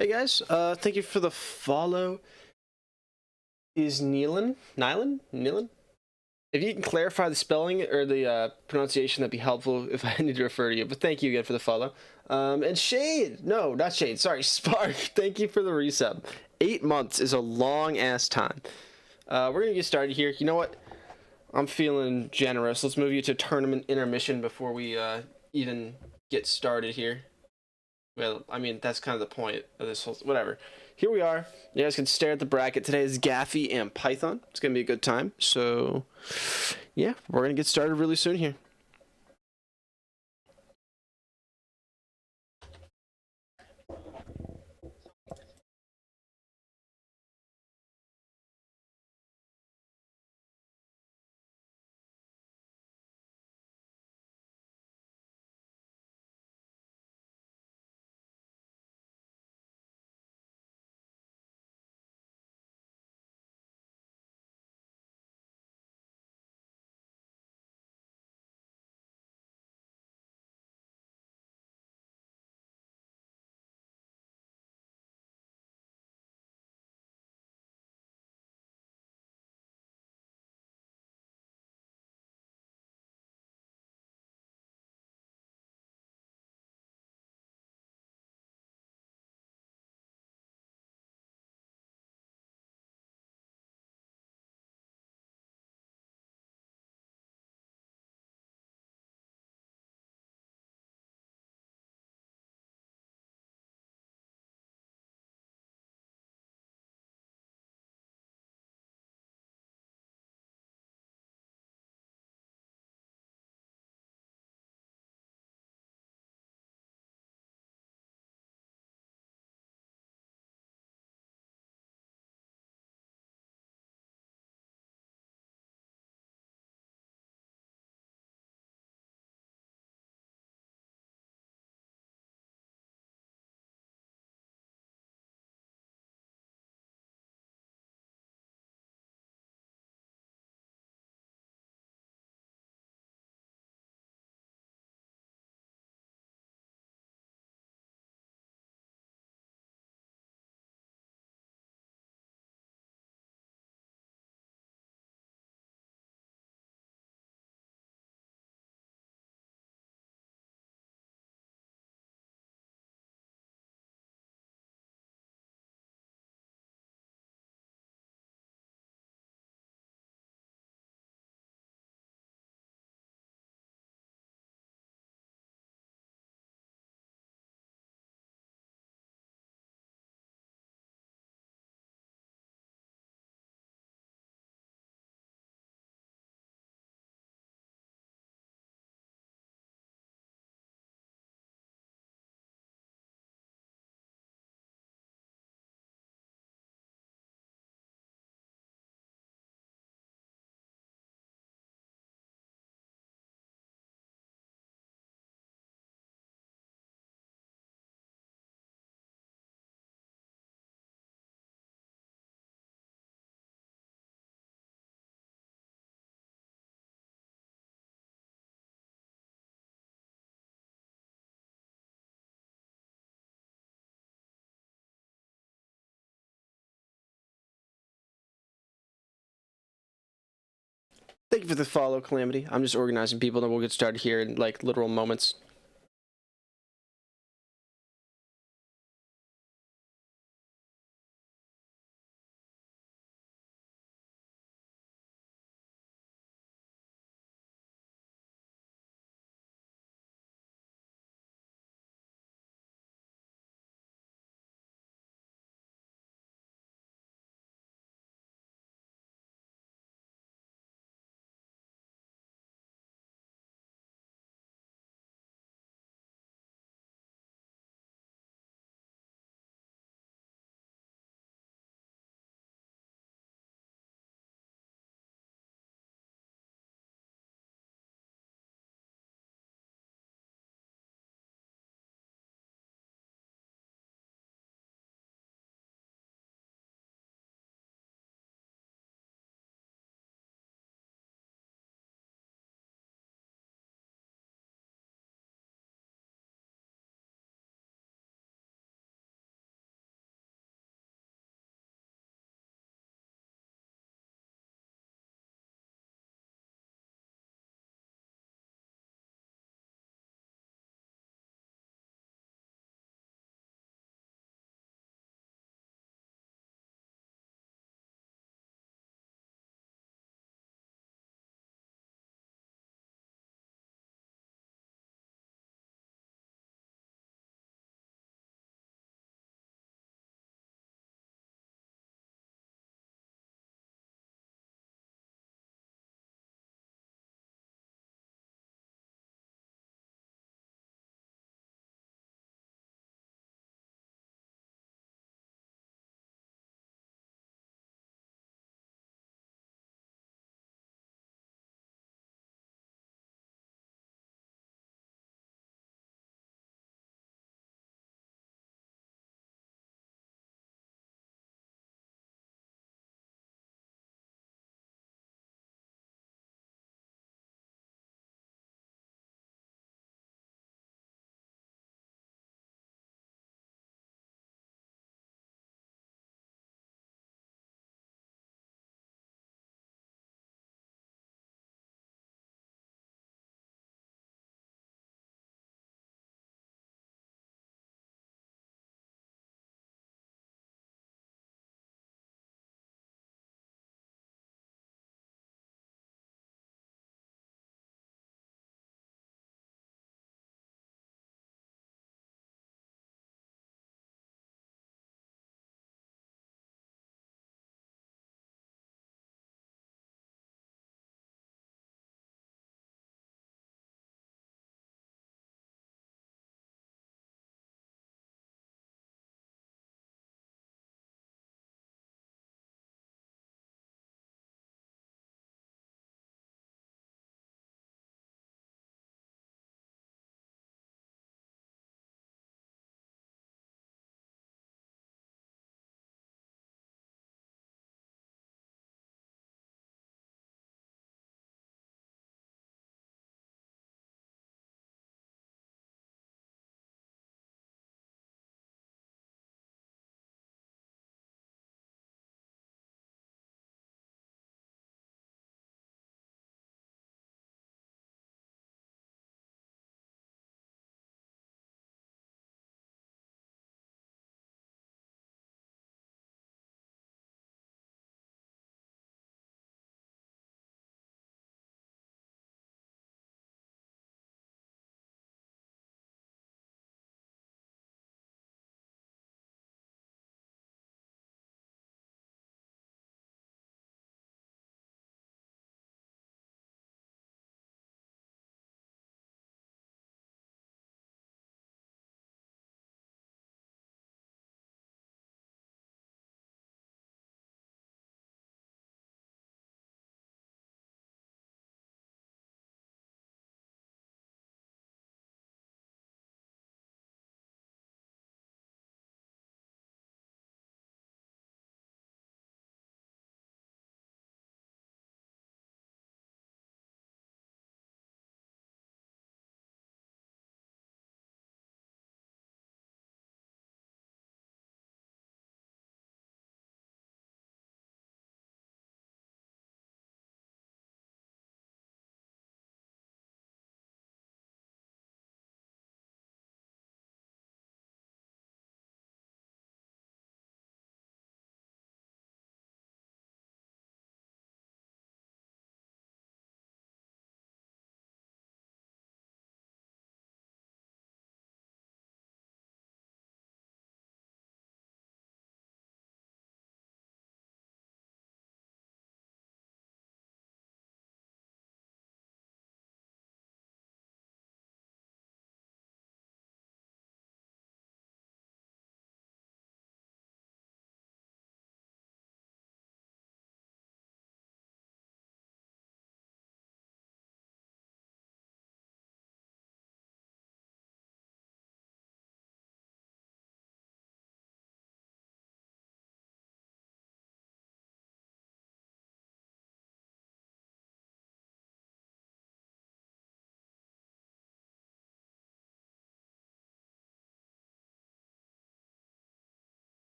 Hey guys, thank you for the follow. Is Nylan? If you can clarify the spelling or the pronunciation, that'd be helpful if I need to refer to you. But thank you again for the follow. And Shade, no, not Shade, sorry, Spark. Thank you for the resub. 8 months is a long ass time. We're gonna get started here. You know what? I'm feeling generous. Let's move you to tournament intermission before we even get started here. Well, I mean, that's kind of the point of this whole... Whatever. Here we are. You guys can stare at the bracket. Today is Gaffey and Python. It's going to be a good time. So, yeah, we're going to get started really soon here. Thank you for the follow, Calamity. I'm just organizing people, and we'll get started here in, like, literal moments.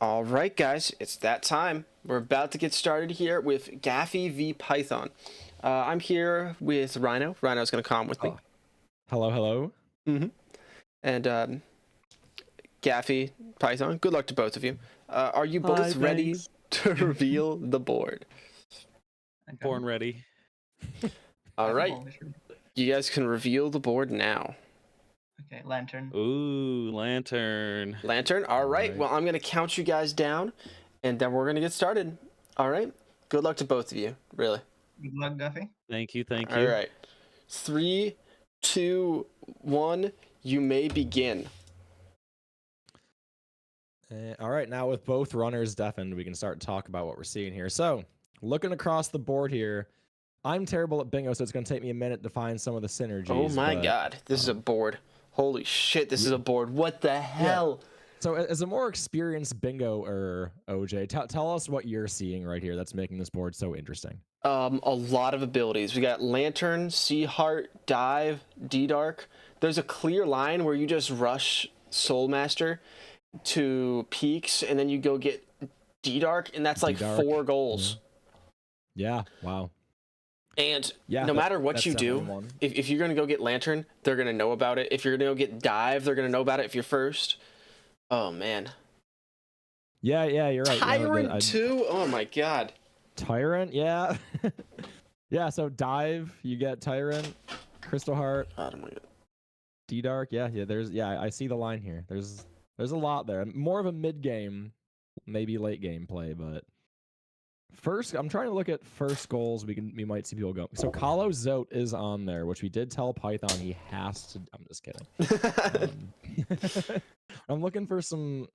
All right, guys, it's that time. We're about to get started here with Gaffey v Python. I'm here with Rhino. Rhino's going to come with me. Oh. Hello, hello. And Gaffey, Python, good luck to both of you. Are you both Hi, ready thanks. to reveal the board? Born ready. All right, you guys can reveal the board now. Okay, lantern. Ooh, lantern. Lantern, all right. Well, I'm going to count you guys down, and then we're going to get started. All right? Good luck to both of you, really. Good luck, Gaffey. Thank you, thank All you. right. 3, 2, 1, you may begin. All right, now with both runners deafened, we can start to talk about what we're seeing here. So, looking across the board here, I'm terrible at bingo, so it's going to take me a minute to find some of the synergies. Oh my god, this is a board. Holy shit, this is a board. What the hell? Yeah. So, as a more experienced bingo-er, OJ, tell us what you're seeing right here that's making this board so interesting. A lot of abilities. We got Lantern, Sea Heart, Dive, D-Dark. There's a clear line where you just rush Soul Master to peaks, and then you go get D-Dark, and that's like D-Dark. 4 goals. Yeah, wow. And Yeah, no matter what that's you do, one. if you're going to go get Lantern, they're going to know about it. If you're going to go get Dive, they're going to know about it if you're first. Oh, man. Yeah, you're right. Tyrant, too? Oh, my God. Tyrant, yeah. Yeah, so Dive, you get Tyrant, Crystal Heart. Oh, my God. D-Dark, yeah, I see the line here. There's a lot there. More of a mid-game, maybe late-game play, but first, I'm trying to look at first goals we might see people go. So Kalo Zote is on there, which we did tell Python he has to. I'm just kidding. I'm looking for something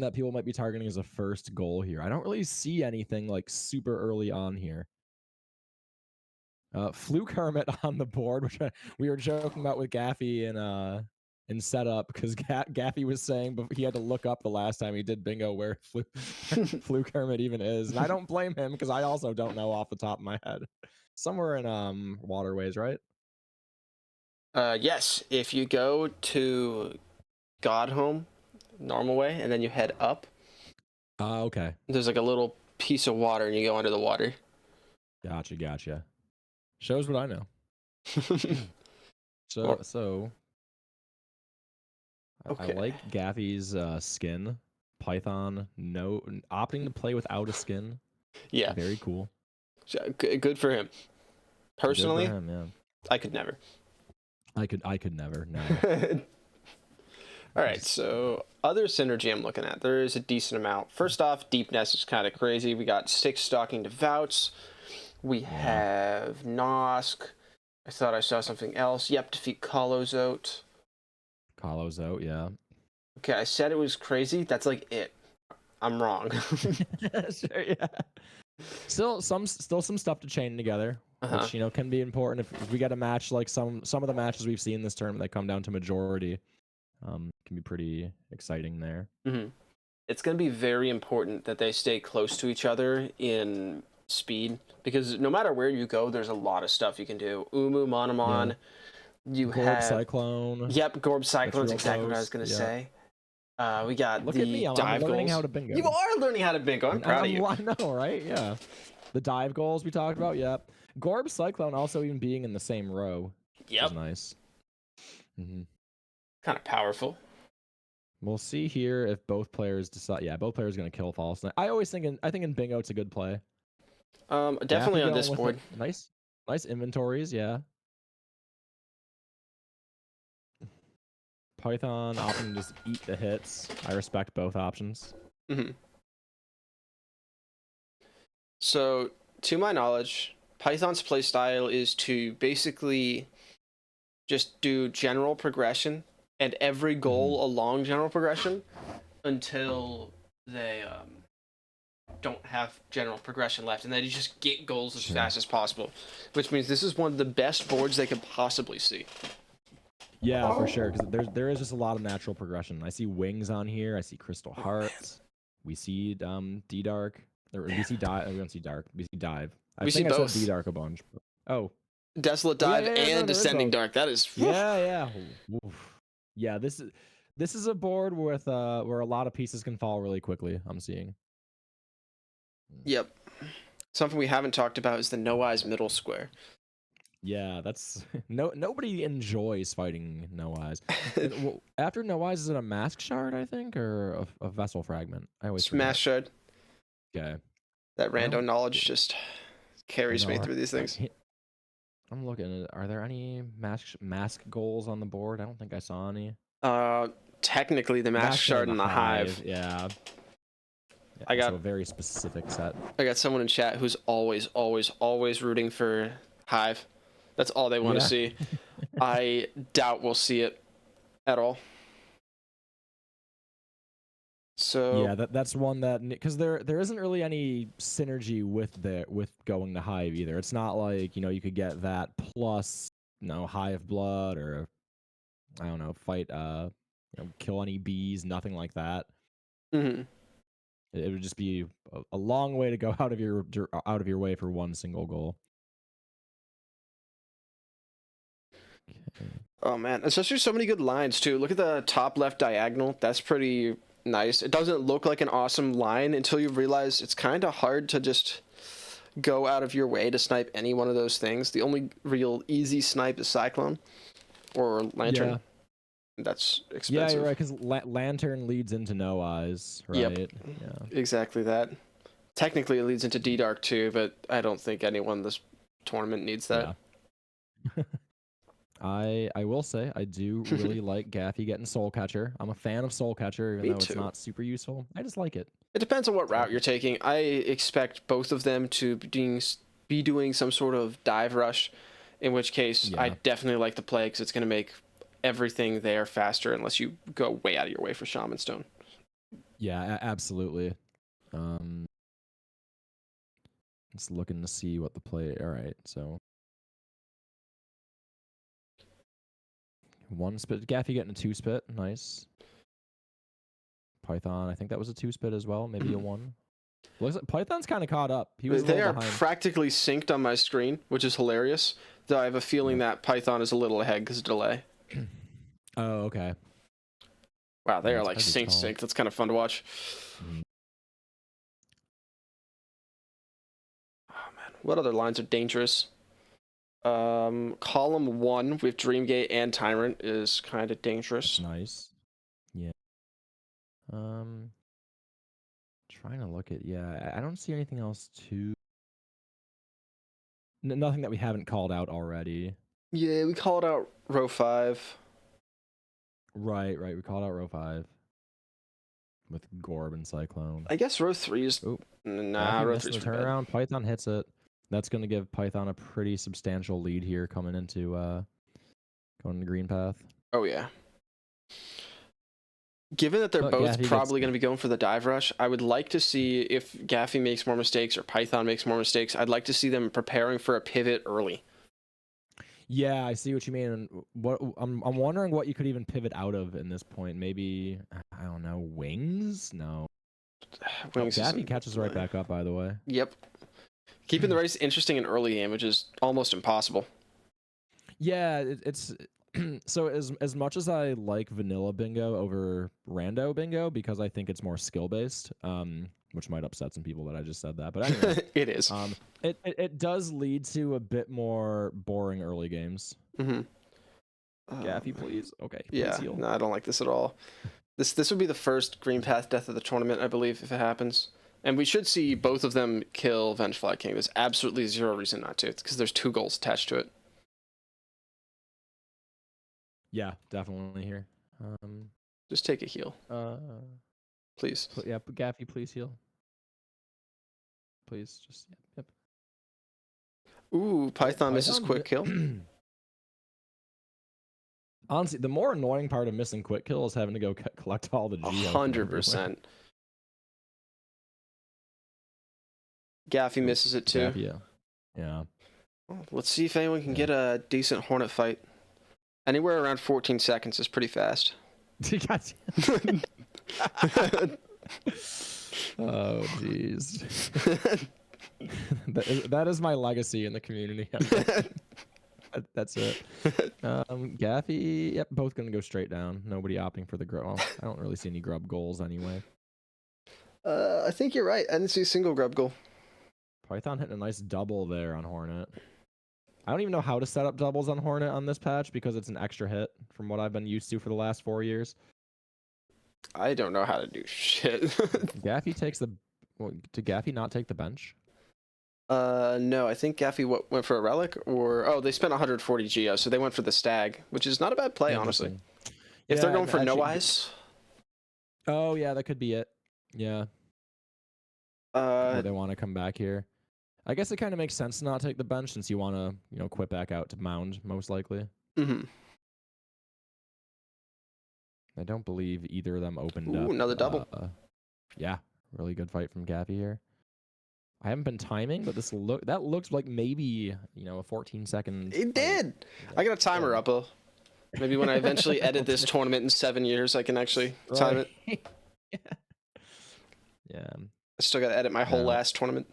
that people might be targeting as a first goal here. I don't really see anything like super early on here. Fluke Hermit on the board, which we were joking about with Gaffey in setup, because Gaffey was saying but he had to look up the last time he did bingo where Fluke Hermit even is, and I don't blame him because I also don't know off the top of my head. Somewhere in Waterways, right? Yes, if you go to Godhome, normal way, and then you head up. Okay. There's like a little piece of water, and you go under the water. Gotcha. Shows what I know. So. Okay. I like Gaffey's skin. Python, opting to play without a skin. Yeah. Very cool. Good for him. Personally, Good for him, yeah. I could never. I could never, no. All right, so other synergy I'm looking at, there is a decent amount. First off, Deepness is kind of crazy. We got 6 Stalking Devouts. We have Nosk. I thought I saw something else. Yep, defeat Kalozote. Kalozote, yeah. Okay, I said it was crazy. That's like it. I'm wrong. Sure, yeah. Still some stuff to chain together, which can be important if we get a match like some of the matches we've seen this tournament that come down to majority. Can be pretty exciting there. It's going to be very important that they stay close to each other in speed, because no matter where you go, there's a lot of stuff you can do. Umu, Monomon. You Gorb have Cyclone. Yep, Gorb Cyclone's exactly what I was going to say. We got Look the at me, dive I'm learning goals. how to bingo. You are learning how to bingo. I'm proud of you. I know, right? Yeah. The dive goals we talked about, yep. Gorb Cyclone also even being in the same row. Yep. Is nice. Kind of powerful. We'll see here if both players decide. Yeah, both players are going to kill False Knight. I think in bingo it's a good play. Definitely on this board. Nice inventories, yeah. Python opting to just eat the hits. I respect both options. So, to my knowledge, Python's playstyle is to basically just do general progression and every goal along general progression until they don't have general progression left, and then you just get goals as fast as possible, which means this is one of the best boards they could possibly see. Yeah, for sure, because there is just a lot of natural progression. I see Wings on here. I see Crystal Hearts. We see D-Dark. We see Dive. We don't see Dark. We see Dive. We see both. I said D-Dark a bunch. Oh. Desolate Dive and Descending Dark. That is... Yeah. Oof. Yeah, this This is a board with where a lot of pieces can fall really quickly. I'm seeing. Yep. Something we haven't talked about is the no eyes middle square. Yeah, that's nobody enjoys fighting no eyes. After no eyes, is it a mask shard? I think, or a vessel fragment? I always forget. Smash shard. Okay. That I rando don't- knowledge just carries me No, through these things. I'm looking. Are there any mask goals on the board? I don't think I saw any. Technically the mask shard and the hive. Yeah. I got so a very specific set. I got someone in chat who's always rooting for hive. That's all they want to Yeah. see. I doubt we'll see it at all. So Yeah, that's one that because there isn't really any synergy with going to hive either. It's not like you could get that plus hive blood or I don't know fight kill any bees, nothing like that. mhm. It would just be a long way to go out of your way for one single goal. Okay. Oh man, especially so many good lines too. Look at the top left diagonal. That's pretty nice. It doesn't look like an awesome line until you realize it's kind of hard to just go out of your way to snipe any one of those things. The only real easy snipe is Cyclone or Lantern. Yeah. That's expensive. Yeah, you're right, because Lantern leads into No Eyes, right? Yep. Yeah. Exactly that. Technically, it leads into D-Dark too, but I don't think anyone in this tournament needs that. Yeah. I will say I do really like Gaffey getting Soul Catcher. I'm a fan of Soul Catcher, even Me though too. it's not super useful. I just like it. It depends on what route you're taking. I expect both of them to be doing some sort of dive rush, in which case I Yeah. definitely like the play because it's going to make everything there faster unless you go way out of your way for Shaman Stone. Yeah, absolutely. Just looking to see what the play. All right, so one spit. Gaffey getting a 2-spit. Nice. Python, I think that was a 2-spit as well. Maybe a 1. Looks like Python's kind of caught up. He was a They little are behind. practically synced on my screen, which is hilarious. Though I have a feeling that Python is a little ahead because of delay. Oh, okay. Wow, they Yeah, are it's like hard to tell. synced. That's kind of fun to watch. Mhm. Oh man, what other lines are dangerous? Column 1 with Dreamgate and Tyrant is kind of dangerous. That's nice. Yeah. Trying to look at I don't see anything else too. Nothing that we haven't called out already. Yeah, we called out row 5. Right. We called out row 5 with Gorb and Cyclone. I guess row 3 is Oop. nah. Row 3 the is pretty bad. turnaround. Python hits it. That's going to give Python a pretty substantial lead here coming into going to green path. Oh yeah. Given that they're But both Gaffey gets- probably going to be going for the dive rush, I would like to see if Gaffey makes more mistakes or Python makes more mistakes. I'd like to see them preparing for a pivot early. Yeah, I see what you mean. And what I'm wondering what you could even pivot out of in this point. Maybe I don't know, wings? No. Wings Gaffey isn't catches right really- back up. By the way. Yep. Keeping the race interesting in early game, which is almost impossible. Yeah, it's so as much as I like vanilla bingo over rando bingo because I think it's more skill based, which might upset some people that I just said that, but anyway, It is. it does lead to a bit more boring early games. Mm-hmm. Gaffey, please. Okay. Please Yeah, heal. no, I don't like this at all. This would be the first green path death of the tournament, I believe, if it happens. And we should see both of them kill Vengefly King. There's absolutely zero reason not to. It's because there's 2 goals attached to it. Yeah, definitely here. Just take a heal, please. Yeah, but Gaffey, please heal. Please, just yep. Ooh, Python misses Python quick kill. Honestly, the more annoying part of missing quick kill is having to go collect all the geo. from everywhere. 100%. Gaffey misses it too. Gaffey, yeah. Let's see if anyone can get a decent Hornet fight. Anywhere around 14 seconds is pretty fast. Oh, jeez. That is my legacy in the community. That's it. Gaffy, yep, both gonna go straight down. Nobody opting for the grub. Well, I don't really see any grub goals anyway. I think you're right. I didn't see a single grub goal. Python hitting a nice double there on Hornet. I don't even know how to set up doubles on Hornet on this patch because it's an extra hit from what I've been used to for the last 4 years. I don't know how to do shit. Gaffy takes the. Well, did Gaffy not take the bench? No, I think Gaffey went for a relic, or they spent 140 geo, so they went for the stag, which is not a bad play, honestly. Interesting. If they're Yeah, going for no actually- eyes, Oh yeah, that could be it. Yeah, or they want to come back here. I guess it kind of makes sense to not take the bench since you want to, quit back out to mound most likely. mm-hmm. I don't believe either of them opened up. Ooh, another double. Yeah, really good fight from Gaffy here. I haven't been timing, but that looks like maybe a 14-second. It did. I got a timer up. Maybe when I eventually edit this tournament in 7 years, I can actually time it. Yeah. I still got to edit my whole last tournament.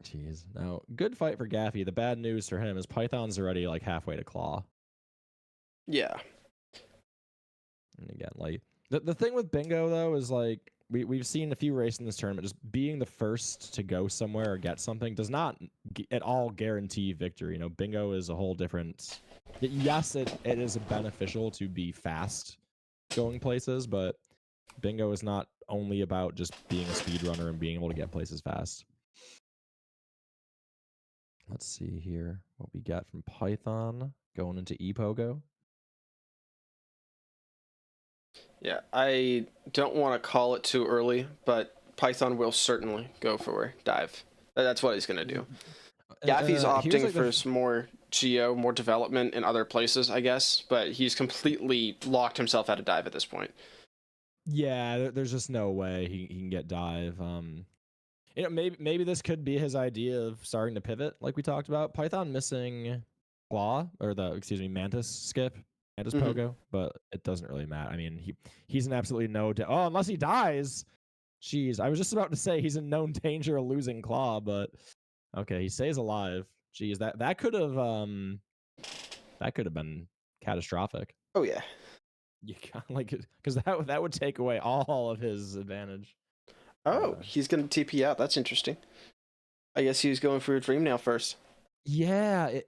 Jeez. Now, good fight for Gaffy. The bad news for him is Python's already like halfway to claw. Yeah. And again, like the thing with bingo though is like we've seen a few races in this tournament. Just being the first to go somewhere or get something does not at all guarantee victory. Bingo is a whole different. Yes, it is beneficial to be fast going places, but bingo is not only about just being a speedrunner and being able to get places fast. Let's see here what we got from Python going into ePogo. Yeah, I don't want to call it too early, but Python will certainly go for dive. That's what he's going to do. Gaffey's opting for some more geo, more development in other places, I guess, but he's completely locked himself out of dive at this point. Yeah, there's just no way he can get dive. Maybe this could be his idea of starting to pivot, like we talked about. Python missing claw or mantis skip, mantis pogo, but it doesn't really matter. I mean, he's in absolutely no unless he dies. Jeez, I was just about to say he's in known danger of losing claw, but okay, he stays alive. Jeez, that could have been catastrophic. Oh yeah. You got because that would take away all of his advantage. Oh, he's gonna TP out. That's interesting. I guess he was going for a dream nail first. Yeah,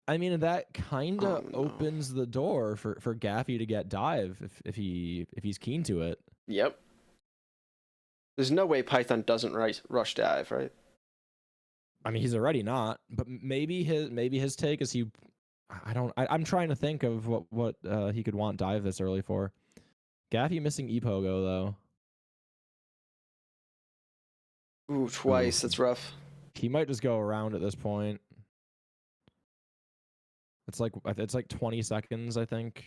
that kind of opens the door for Gaffy to get dive if he's keen to it. Yep. There's no way Python doesn't rush dive, right? I mean, he's already not, but maybe his take is I'm trying to think of what he could want dive this early for. Gaffy missing ePogo though. Ooh, twice. That's rough. He might just go around at this point. It's like 20 seconds, I think.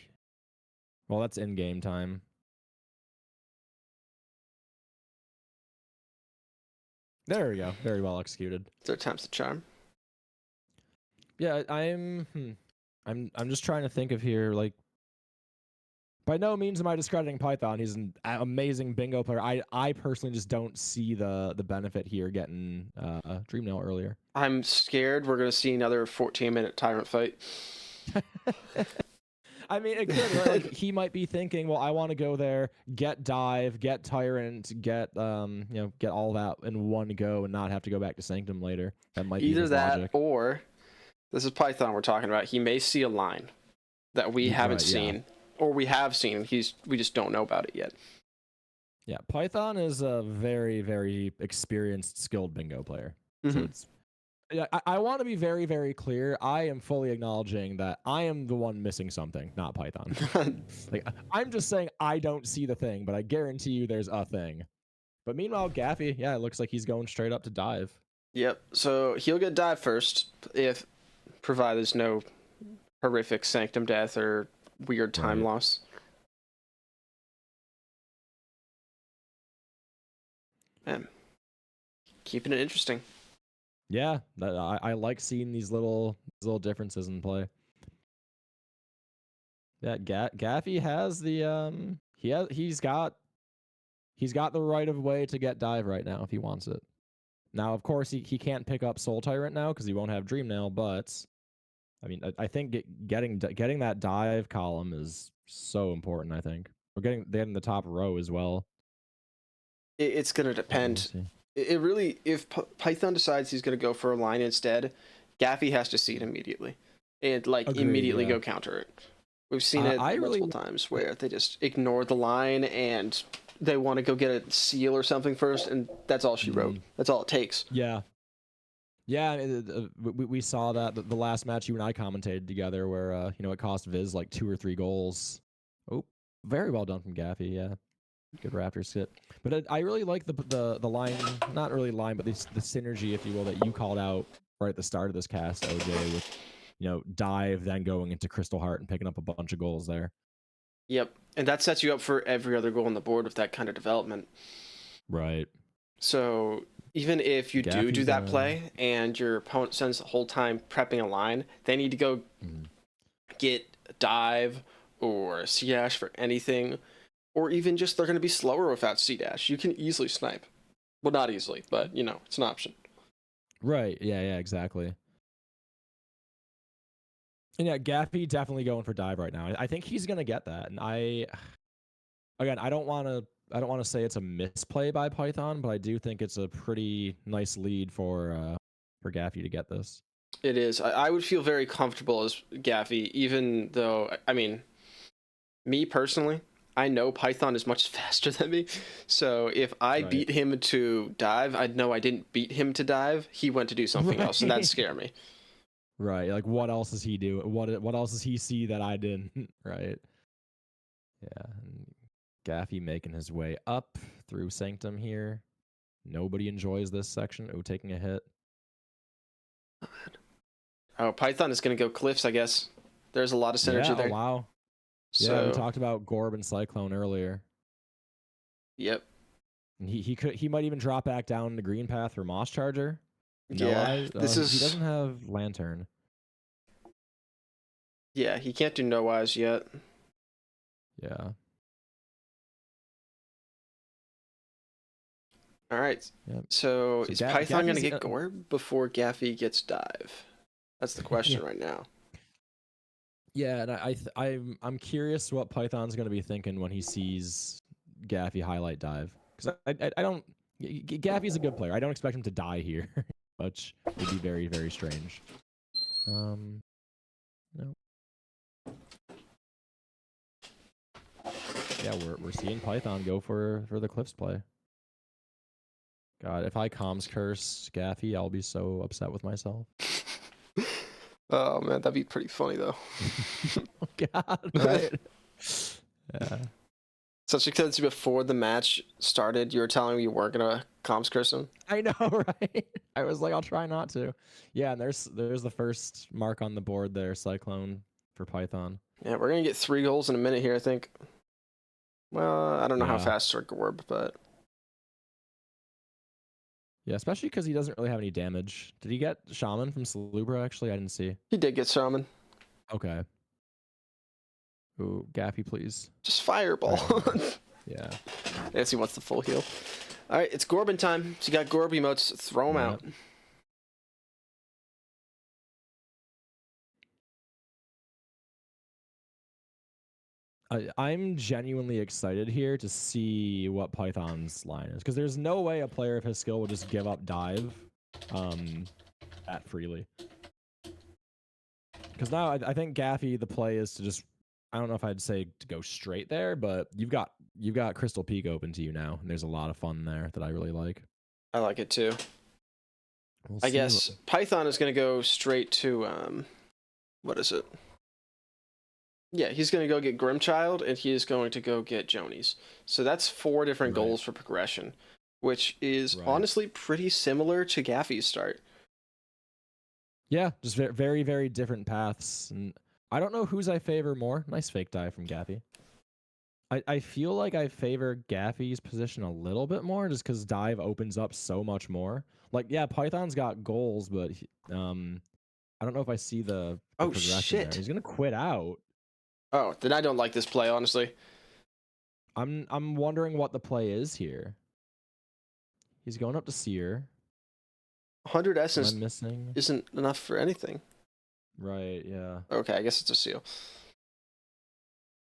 Well, that's in-game time. There we go. Very well executed. Third time's the charm. Yeah, I'm just trying to think of here, like, by no means am I discrediting Python. He's an amazing bingo player. I personally just don't see the benefit here getting Dream Nail earlier. I'm scared we're going to see another 14-minute tyrant fight. I mean, it could. Right? Like, he might be thinking, well, I want to go there, get dive, get tyrant, get get all that in one go, and not have to go back to Sanctum later. That might be either his that logic. or this is Python we're talking about. He may see a line that we haven't seen, or we have seen. We just don't know about it yet. Yeah, Python is a very, very experienced, skilled bingo player. So it's. Yeah, I want to be very, very clear. I am fully acknowledging that I am the one missing something, not Python. Like, I'm just saying I don't see the thing, but I guarantee you there's a thing. But meanwhile, Gaffy, yeah, it looks like he's going straight up to dive. Yep. So he'll get dive first, provided there's no horrific Sanctum death or weird time loss. Man, keeping it interesting. Yeah, I like seeing these little differences in play. Yeah, Gaffy has the he's got the right of way to get dive right now if he wants it. Now, of course, he can't pick up Soul Tyrant now because he won't have Dream Nail, but I mean, I think getting that dive column is so important. I think we're getting the top row as well. It's gonna We'll depend. see. It really, if Python decides he's gonna go for a line instead, Gaffey has to see it immediately, and like Agreed, immediately yeah. go counter it. We've seen it I really multiple times where they just ignore the line and they want to go get a seal or something first, and that's all she wrote. That's all it takes. Yeah. Yeah, we saw that the last match you and I commentated together, where it cost Viz like 2 or 3 goals. Oh, very well done from Gaffey. Yeah, good Raptors hit. But I really like the line, not really line, but the synergy, if you will, that you called out right at the start of this cast, OJ, with dive, then going into Crystal Heart and picking up a bunch of goals there. Yep, and that sets you up for every other goal on the board with that kind of development. Right. So even if you do Gaffey's that play and your opponent spends the whole time prepping a line, they need to go get a dive or a C-dash for anything, or even just they're going to be slower without C-dash. You can easily snipe. Well, not easily, but, it's an option. Right. Yeah, exactly. And yeah, Gaffey definitely going for dive right now. I think he's going to get that. And I don't want to say it's a misplay by Python, but I do think it's a pretty nice lead for Gaffey to get this. It is. I would feel very comfortable as Gaffey, even though, I mean, me personally, I know Python is much faster than me. So if I beat him to dive, I'd know I didn't beat him to dive. He went to do something else, and that'd scare me. Right. Like, what else does he do? What else does he see that I didn't? Right. Yeah. And Gaffey making his way up through Sanctum here. Nobody enjoys this section. Oh, taking a hit. Oh, Python is going to go Cliffs, I guess. There's a lot of synergy there. Oh, wow. So, yeah, we talked about Gorb and Cyclone earlier. Yep. And he might even drop back down to Green Path for Moss Charger. No Yeah, eyes. He doesn't have Lantern. Yeah, he can't do no eyes yet. Yeah. All right. Yep. So is Python going to Gaffey's get Gorb before Gaffey gets dive? That's the question right now. Yeah, and I'm curious what Python's going to be thinking when he sees Gaffey highlight dive, because I don't. Gaffey's a good player. I don't expect him to die here, which would be very, very strange. No. Yeah, we're seeing Python go for the Cliffs play. God, if I comms curse Gaffey, I'll be so upset with myself. Oh man, that'd be pretty funny though. Oh God, right? Yeah. Such because before the match started, you were telling me you weren't gonna comms curse him. I know, right? I was like, I'll try not to. Yeah, and there's the first mark on the board there, Cyclone for Python. Yeah, we're gonna get 3 goals in a minute here, I think. Well, I don't know how Yeah. fast it's Gorb, but Yeah, especially because he doesn't really have any damage. Did he get Shaman from Salubra, actually? I didn't see. he did get Shaman. Okay. Ooh, Gaffey, please. Just fireball. Yeah. Yes, he wants the full heal. All right, it's Gorbin time. So you got Gorb emotes. Throw them out. I'm genuinely excited here to see what Python's line is, because there's no way a player of his skill would just give up dive that freely. Because now I think Gaffey, the play is to just, I don't know if I'd say to go straight there, but you've got Crystal Peak open to you now, and there's a lot of fun there that I really like. I like it too. I guess Python is going to go straight to, what is it? Yeah, he's going to go get Grimchild, and he is going to go get Jonies. So that's 4 different goals for progression, which is honestly pretty similar to Gaffey's start. Yeah, just very, very different paths. And I don't know whose I favor more. Nice fake dive from Gaffey. I feel like I favor Gaffey's position a little bit more, just because dive opens up so much more. Like, yeah, Python's got goals, but I don't know if I see the progression shit. there. He's gonna quit out. Oh, then I don't like this play, honestly. I'm wondering what the play is here. He's going up to Seer. 100 essence missing? isn't enough for anything. Right, yeah. Okay, I guess it's a seal.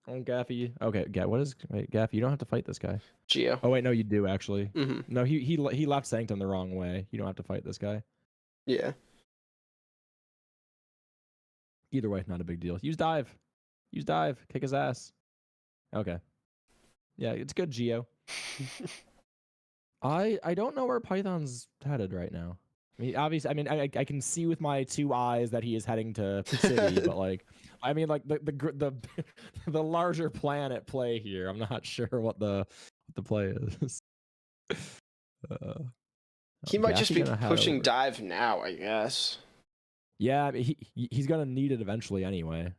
Oh, Gaffy. Okay, wait, Gaffy, you don't have to fight this guy. Geo. Oh wait, no, you do actually. Mm-hmm. No, he left Sanctum the wrong way. You don't have to fight this guy. Yeah. Either way, not a big deal. Use dive. Use dive. Kick his ass. Okay. Yeah, it's good, Geo. I don't know where Python's headed right now. I mean, obviously, I can see with my 2 eyes that he is heading to city, but like, I mean, like the the larger plan at play here. I'm not sure what the play is. He might just Gaffy be gonna head pushing over. dive now, I guess. Yeah, I mean, he's gonna need it eventually anyway.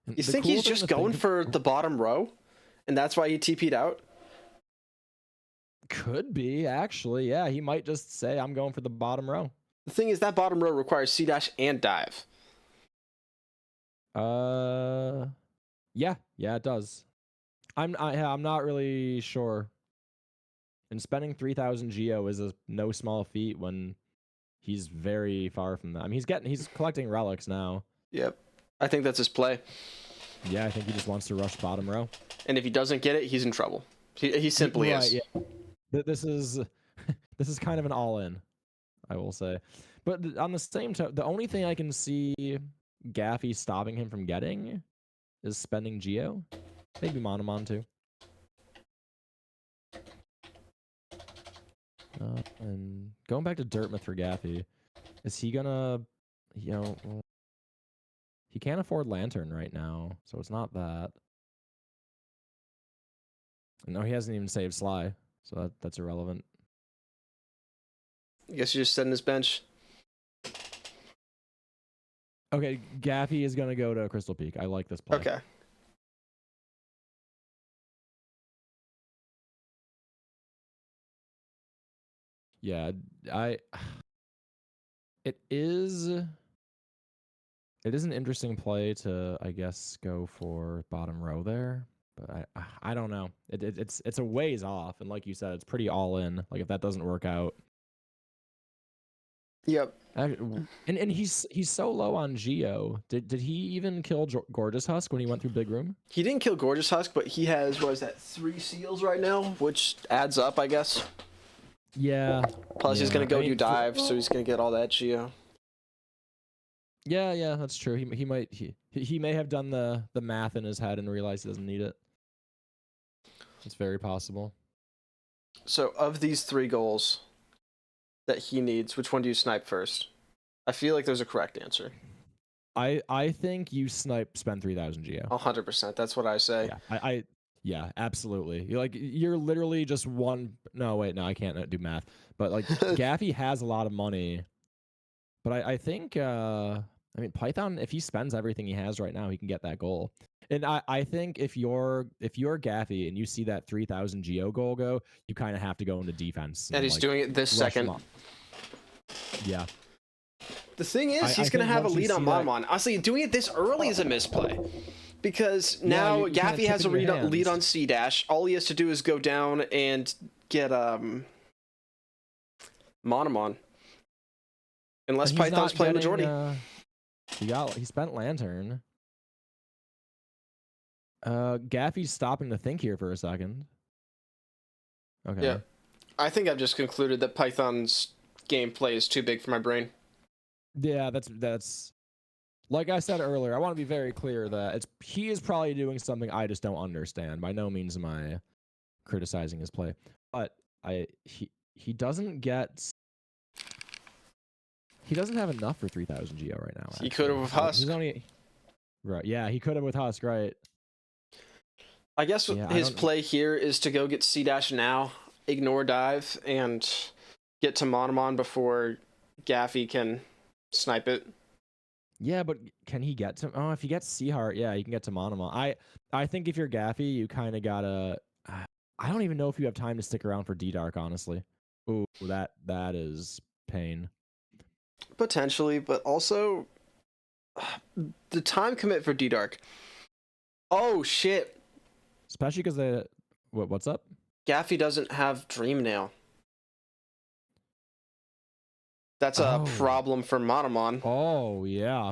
And You the think cool he's thing just to going think for the bottom row? And that's why he TP'd out? could be actually, yeah. He might just say, "I'm going for the bottom row." The thing is, that bottom row requires C dash and dive. Yeah, it does. I'm not really sure. And spending 3,000 geo is no small feat when he's very far from that. I mean, he's collecting relics now. Yep. I think that's his play. Yeah, I think he just wants to rush bottom row. And if he doesn't get it, he's in trouble. He simply is. Yeah. This is this is kind of an all-in, I will say. But on the same time, the only thing I can see Gaffy stopping him from getting is spending geo. Maybe Monomon too. And going back to Dirtmouth for Gaffy, is he gonna, well, he can't afford Lantern right now, so it's not that. No, he hasn't even saved Sly, so that's irrelevant. I guess you just sit in his bench. Okay, Gaffy is gonna go to Crystal Peak. I like this play. Okay. Yeah, it is an interesting play to, I guess, go for bottom row there, but I don't know. It's a ways off, and like you said, it's pretty all in. Like if that doesn't work out. Yep. And he's so low on Geo. Did he even kill Gorgeous Husk when he went through Big Room? He didn't kill Gorgeous Husk, but he has, what is that, 3 seals right now, which adds up, I guess. Yeah. Plus, he's going to go I mean, do dive, so he's going to get all that geo. Yeah, that's true. He may have done the math in his head and realized he doesn't need it. It's very possible. So, of these 3 goals that he needs, which one do you snipe first? I feel like there's a correct answer. I think you spend 3,000 geo. 100%. That's what I say. Yeah, yeah, absolutely. You're literally just one. No, wait, no, I can't do math. But like Gaffy has a lot of money, but I think I mean Python, if he spends everything he has right now, he can get that goal. And I think if you're Gaffy and you see that 3,000 geo goal go, you kind of have to go into defense. And he's doing it this second. Yeah. The thing is, he's going to have a lead on Monomon. Honestly, doing it this early is a misplay. Because now Gaffy has a lead on C dash. All he has to do is go down and get Monomon. Unless Python's playing majority. He spent Lantern. Gaffy's stopping to think here for a second. Okay. Yeah. I think I've just concluded that Python's gameplay is too big for my brain. Yeah, that's like I said earlier, I want to be very clear that he is probably doing something I just don't understand. By no means am I criticizing his play, but he doesn't have enough for 3,000 geo right now. He could have with Husk. Right, yeah, he could have with Husk, right. I guess his play here is to go get C dash now, ignore dive, and get to Monomon before Gaffy can snipe it. Yeah, but can he get to? Oh, if he gets C Heart, yeah, he can get to Monomon. I think if you're Gaffy, you kind of gotta. I don't even know if you have time to stick around for D Dark, honestly. Ooh, that is pain. Potentially, but also the time commit for D Dark. Oh shit! Especially because what's up? Gaffy doesn't have Dream Nail. That's a Oh. problem for Monomon. Oh yeah.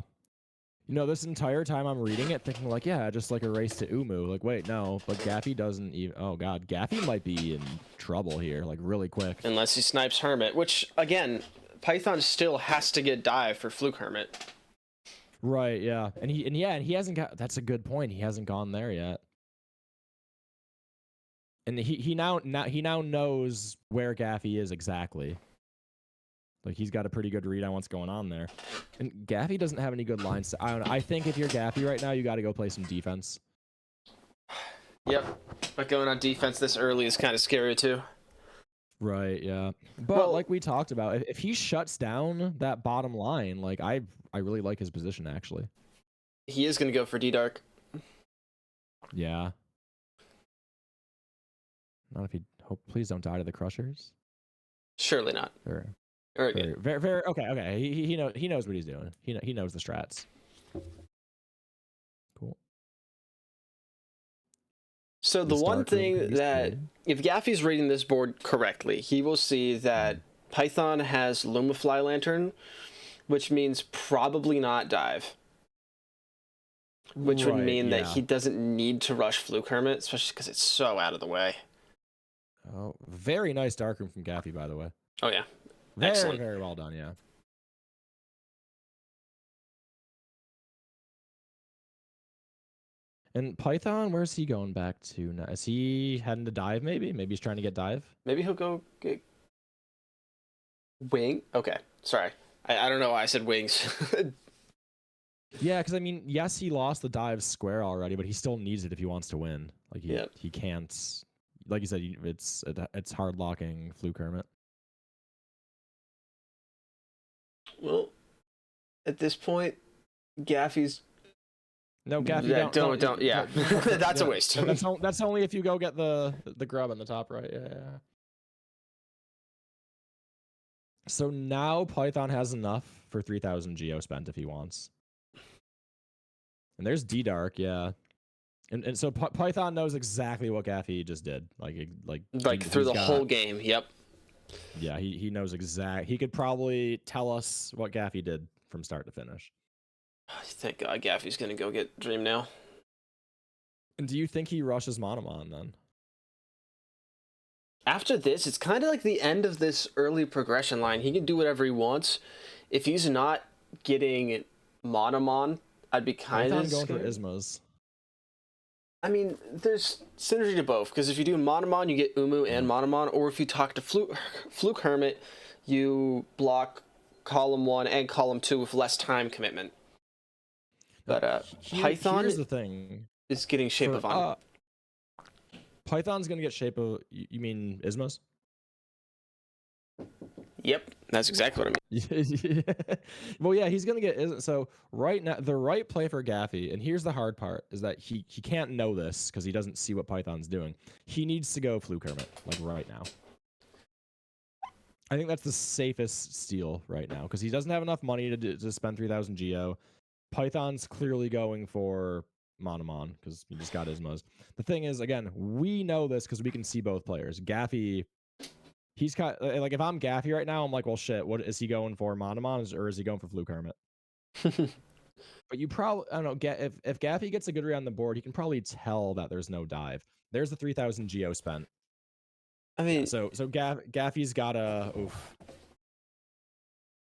You know, this entire time I'm reading it, thinking like, yeah, just like a race to Umu. Like, wait, no, but Gaffey doesn't even. Oh god, Gaffey might be in trouble here, like really quick. Unless he snipes Hermit, which again, Python still has to get dive for Fluke Hermit. Right, yeah, and he hasn't got. That's a good point. He hasn't gone there yet, and he now knows where Gaffey is exactly. Like he's got a pretty good read on what's going on there, and Gaffey doesn't have any good lines. I don't know. I think if you're Gaffey right now, you got to go play some defense. Yep, but going on defense this early is kind of scary too. Right, yeah. But Well- like we talked about, if he shuts down that bottom line, like I really like his position actually. He is going to go for D-Dark. Yeah. Not if he hope. Please don't die to the Crushers. Surely not. Or Very good. very okay. He knows what he's doing. He knows the strats. Cool. So the This one dark room thing piece, that, yeah. if Gaffey's reading this board correctly, he will see that Python has Lumafly Lantern, which means probably not dive. Which would Right, mean that yeah. he doesn't need to rush Fluke Hermit, especially because it's so out of the way. Oh, very nice dark room from Gaffey, by the way. Oh yeah, Very, Excellent. very well done. Yeah. And Python, where's he going back to now? Is he heading to dive? Maybe he's trying to get dive. maybe he'll go get wing. Okay, sorry, I don't know why I said wings. Yeah, because I mean, yes, he lost the dive square already, but he still needs it if he wants to win. Like Yep. he can't. Like you said, it's hard locking Fluke Hermit. Well, at this point, Gaffey's. No, Gaffey, Yeah, don't. Yeah, that's a waste. That's only if you go get the grub on the top right. Yeah. So now Python has enough for 3,000 geo spent if he wants. And there's D-Dark, yeah. And so Python knows exactly what Gaffey just did. Like Through the whole game. Yep. Yeah, he knows He could probably tell us what Gaffey did from start to finish. Thank God Gaffey's gonna go get Dream now. And do you think he rushes Monomon then? After this, it's kind of like the end of this early progression line. He can do whatever he wants. If he's not getting Monomon, I'd be kind Python of going for scared. Ismas. I mean, there's synergy to both, because if you do Monomon, you get Umu and Monomon, or if you talk to Fluke Hermit, you block column 1 and column 2 with less time commitment. But Python Here's the thing. is getting Shape of Honor. Python's gonna get Shape of. You mean Ismas? Yep, that's exactly what I mean. Well, yeah, he's gonna get. So right now, the right play for Gaffey, and here's the hard part, is that he can't know this because he doesn't see what Python's doing. He needs to go Fluke Hermit, like right now. I think that's the safest steal right now because he doesn't have enough money to spend 3,000 geo. Python's clearly going for Monomon because he just got Ismas. The thing is, again, we know this because we can see both players. Gaffey, he's got like if I'm Gaffey right now, I'm like, well, shit. What is he going for, Monomon, or is he going for Fluke Hermit? But you probably, I don't know. If Gaffey gets a good read on the board, he can probably tell that there's no dive. There's the 3,000 geo spent. I mean, So Gaffey's got a. Oof.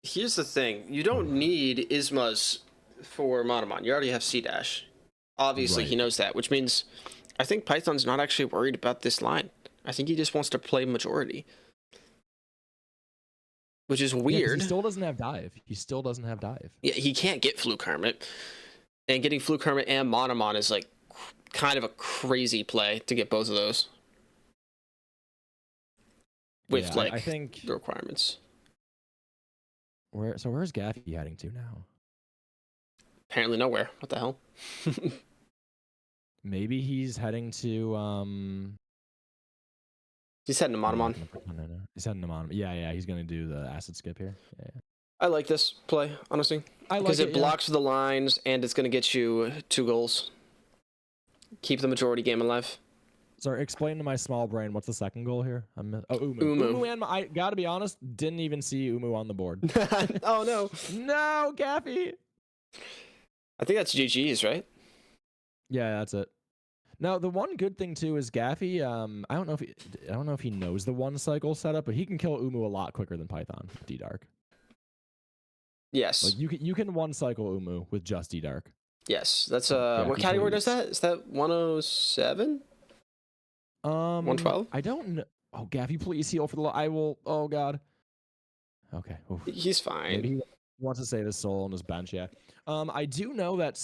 here's the thing. You don't need Ismas for Monomon. You already have C-Dash. Obviously, he Right. knows that, which means I think Python's not actually worried about this line. I think he just wants to play majority. Which is Yeah, 'cause weird. he still doesn't have dive. Yeah, he can't get Fluke Hermit. And getting Fluke Hermit and Monomon is like kind of a crazy play to get both of those. With Yeah, like I think the requirements. where's Gaffey heading to now? Apparently nowhere. What the hell? Maybe he's heading to He's heading to Monomon. No. He's heading to Monomon. Yeah, he's gonna do the acid skip here. Yeah. I like this play, honestly. I like Because it yeah. blocks the lines and it's going to get you 2 goals. Keep the majority game alive. Sorry, explain to my small brain what's the second goal here. Umu. Umu. And I gotta be honest, didn't even see Umu on the board. Oh no. No, Gaffey. I think that's GG's, right? Yeah, that's it. Now the one good thing too is Gaffey. I don't know if he knows the one cycle setup, but he can kill Umu a lot quicker than Python. D Dark. Yes. Like you can one cycle Umu with just D Dark. Yes. That's Yeah, what category does please. that? Is that 107? 112? I don't know. Oh, Gaffey, please heal for the. I will. Oh God. Okay. Oof. He's fine. Maybe he wants to save his soul on his bench. Yeah. I do know that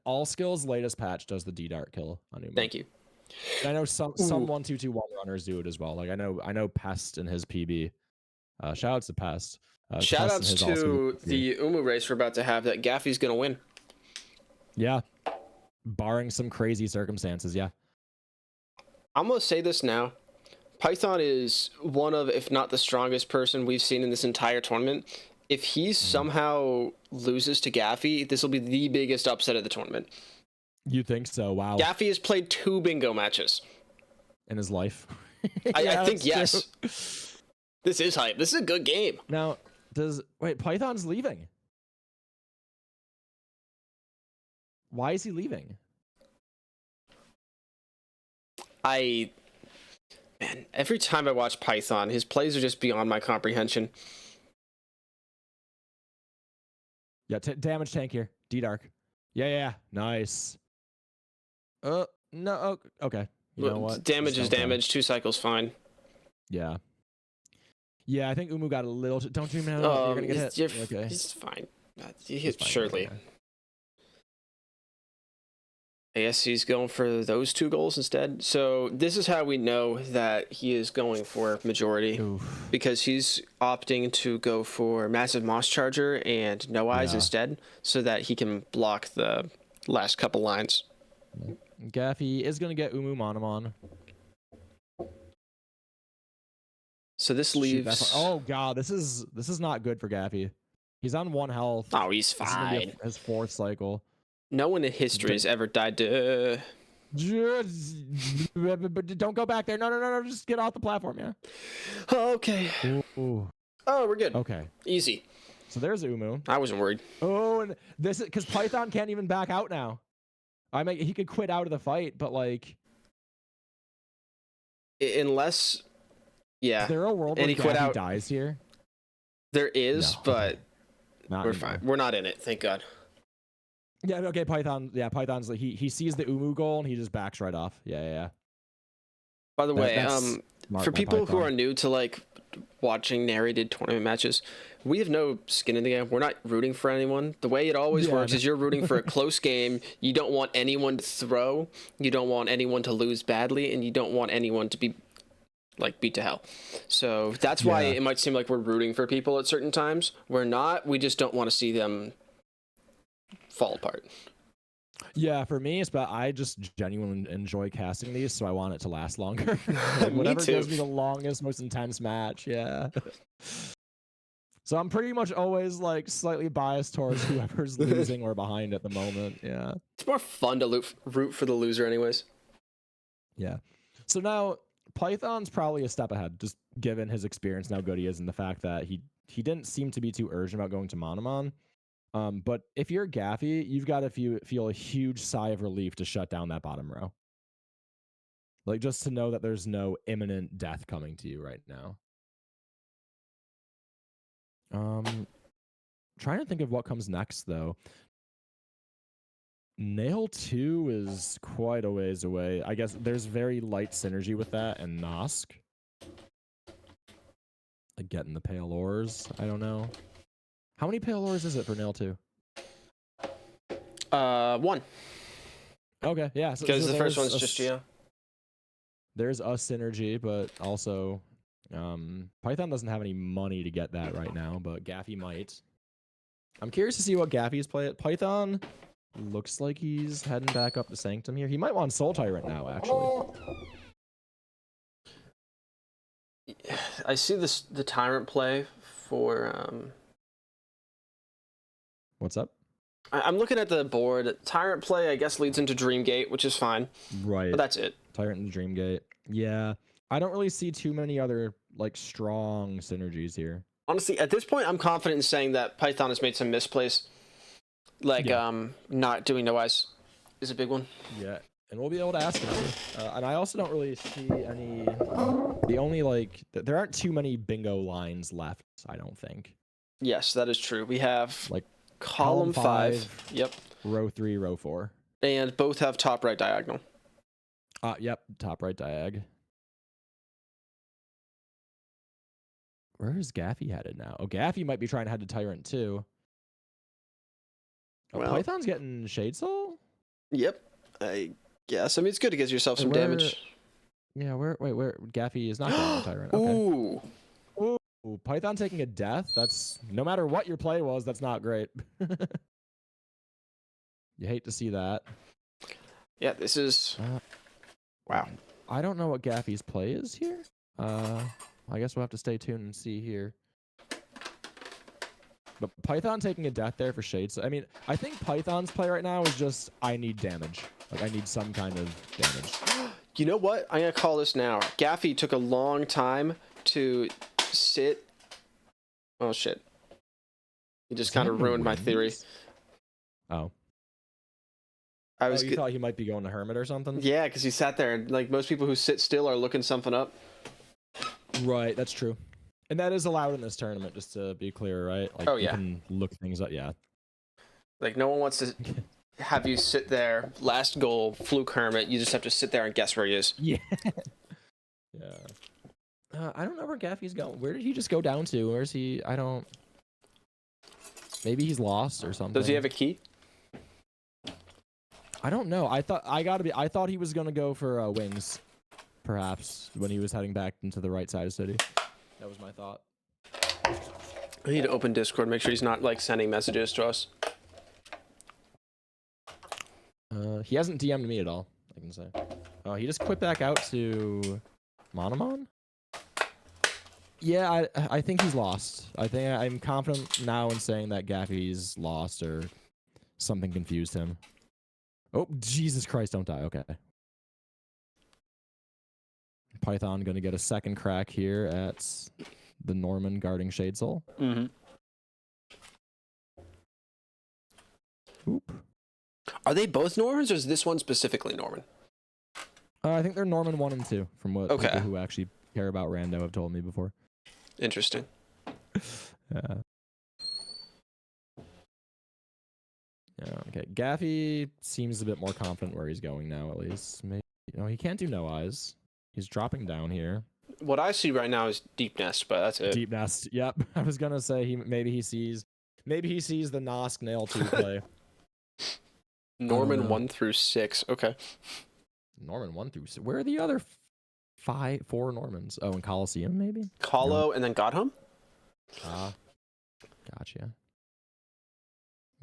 All Skills latest patch does the D Dart kill on Umu. Thank you. I know some 1-2-2-1 runners do it as well. Like I know Pest in his PB. Shout outs to Pest. Shout Pest in outs his also to PB. the Umu race we're about to have that Gaffey's gonna win. Yeah. Barring some crazy circumstances. Yeah. I'm gonna say this now. Python is one of, if not the strongest person we've seen in this entire tournament. If he somehow loses to Gaffey, this will be the biggest upset of the tournament. You think so? Wow. Gaffey has played 2 bingo matches. In his life. I think that's yes. true. This is hype. This is a good game. Now, Python's leaving? Why is he leaving? Man, every time I watch Python, his plays are just beyond my comprehension. Yeah, damage tank here. D-Dark. Yeah. Nice. No. Okay. You know what? Damage is Just don't damage. 2 cycles, fine. Yeah. Yeah, I think Umu got a little. Don't dream now. You're gonna get hit. Okay. He's fine. He He's hit fine, surely. okay. I guess he's going for those 2 goals instead. So this is how we know that he is going for majority. Oof. Because he's opting to go for Massive Moss Charger and No Eyes Yeah. instead, so that he can block the last couple lines. Gaffey is gonna get Umu Monomon. So this Shoot, leaves... oh God, this is not good for Gaffey. He's on 1 health. Oh, he's This is gonna be fine. his 4th cycle. No one in history has ever died to... Don't go back there. No. Just get off the platform, yeah. Okay. Ooh. Oh, we're good. Okay. Easy. So there's Umu. I wasn't worried. Oh, and this is because Python can't even back out now. He could quit out of the fight, but like, Unless... Yeah. is there a world And where he quit Gaffey out. dies here? There is, No. but Not we're anymore. fine. We're not in it, thank God. Yeah. Okay. Python. Yeah. Python's like he sees the Umu goal and he just backs right off. Yeah. By the way, that's smart for by people who Python. are new to like watching narrated tournament matches, we have no skin in the game. We're not rooting for anyone. The way it always Yeah, works no. is you're rooting for a close game. You don't want anyone to throw. You don't want anyone to lose badly, and you don't want anyone to be like beat to hell. So that's why Yeah. it might seem like we're rooting for people at certain times. We're not. We just don't want to see them fall apart. Yeah, for me, it's about I just genuinely enjoy casting these, so I want it to last longer. Me Whatever too. gives me the longest, most intense match. Yeah. So I'm pretty much always like slightly biased towards whoever's losing or behind at the moment. Yeah. It's more fun to root for the loser, anyways. Yeah. So now Python's probably a step ahead, just given his experience and how good he is, and the fact that he didn't seem to be too urgent about going to Monomon. But if you're Gaffey, you've got to feel a huge sigh of relief to shut down that bottom row. Like, just to know that there's no imminent death coming to you right now. Trying to think of what comes next, though. Nail 2 is quite a ways away. I guess there's very light synergy with that and Nosk. Like getting the Pale Ores, I don't know. How many Pale Ores is it for Nail 2? 1. Okay, yeah. Because the first there's one's just Geo. There's a synergy, but also Python doesn't have any money to get that right now, but Gaffey might. I'm curious to see what Gaffey's play at. Python looks like he's heading back up to Sanctum here. He might want Soul Tyrant now, actually. I see the Tyrant play for... What's up? I'm looking at the board. Tyrant play, I guess, leads into Dreamgate, which is fine. Right. But that's it. Tyrant and Dreamgate. Yeah, I don't really see too many other like strong synergies here. Honestly, at this point, I'm confident in saying that Python has made some misplays. Like, Yeah. not doing no eyes is a big one. Yeah, and we'll be able to ask him. And I also don't really see any. The only like there aren't too many bingo lines left. I don't think. Yes, that is true. We have Like column 5. Yep. row 3, row 4. And both have top right diagonal. Yep, top right diag. Where is Gaffey headed now? Oh, Gaffey might be trying to head to Tyrant too. Oh, Well- Python's getting Shade Soul? Yep. I guess. I mean, it's good to get yourself some Where- damage. Yeah, where Gaffey is not getting to Tyrant. Okay. Ooh. Ooh, Python taking a death? That's no matter what your play was, that's not great. You hate to see that. Yeah, this is... wow. I don't know what Gaffey's play is here. I guess we'll have to stay tuned and see here. But Python taking a death there for Shades. I mean, I think Python's play right now is just, I need damage. Like, I need some kind of damage. You know what? I'm going to call this now. Gaffey took a long time to sit... Oh, shit. He just kind of ruined my theory. Oh. I was you thought he might be going to Hermit or something? Yeah, because he sat there, and like most people who sit still are looking something up. Right, that's true. And that is allowed in this tournament, just to be clear, right? Like, Oh, you yeah. can look things up, yeah. Like, no one wants to have you sit there, last goal, fluke Hermit, you just have to sit there and guess where he is. Yeah. Yeah. I don't know where Gaffey's going. Where did he just go down to? Where's he? I don't... Maybe he's lost or something. Does he have a key? I don't know. I thought he was gonna go for wings, perhaps, when he was heading back into the right side of city. That was my thought. I need to open Discord, make sure he's not, like, sending messages to us. He hasn't DM'd me at all, I can say. Oh, he just quit back out to Monomon? Yeah, I think he's lost. I'm confident now in saying that Gaffey's lost or something confused him. Oh, Jesus Christ, don't die. Okay. Python going to get a second crack here at the Norman guarding Shade Soul. Mm-hmm. Oop. Are they both Normans, or is this one specifically Norman? I think they're Norman 1 and 2, from what Okay. people who actually care about Rando have told me before. Interesting. Yeah. Yeah, okay. Gaffey seems a bit more confident where he's going now, at least. Maybe, he can't do no eyes. He's dropping down here. What I see right now is Deep Nest, but that's it. Deep Nest. Yep. I was gonna say maybe he sees the Nosk Nail 2 play. Norman 1 through 6. Okay. Norman 1 through 6. Where are the other 4 Normans? Oh, in Coliseum, maybe? Kahlo and then Godham? Ah. Gotcha.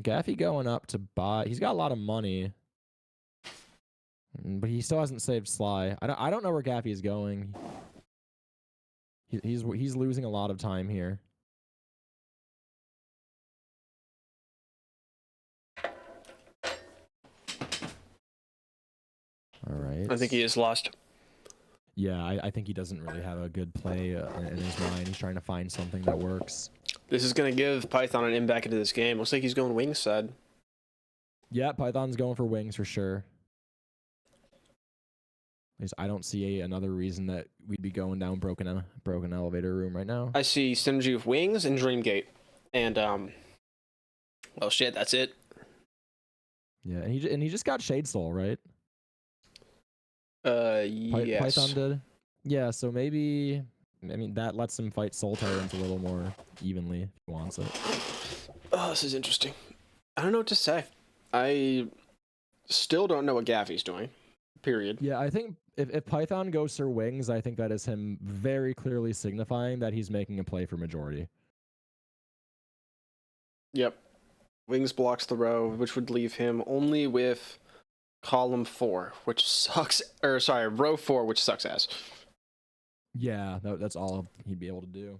Gaffey going up to buy. He's got a lot of money. But he still hasn't saved Sly. I don't know where Gaffey is going. He's losing a lot of time here. All right. I think he is lost. Yeah, I think he doesn't really have a good play in his mind. He's trying to find something that works. This is going to give Python an in back into this game. Looks like he's going wings side. Yeah, Python's going for wings for sure. I don't see another reason that we'd be going down broken elevator room right now. I see synergy with wings and Dreamgate. And, well, shit, that's it. Yeah, and he just got Shade Soul, right? Yes. Python did. Yeah, so maybe that lets him fight Soul Tyrants a little more evenly if he wants it. Oh, this is interesting. I don't know what to say. I still don't know what Gaffey's doing. Period. Yeah, I think if Python goes for wings, I think that is him very clearly signifying that he's making a play for majority. Yep. Wings blocks the row, which would leave him only with column 4, which sucks. Or, sorry, row 4, which sucks ass. Yeah, that's all he'd be able to do.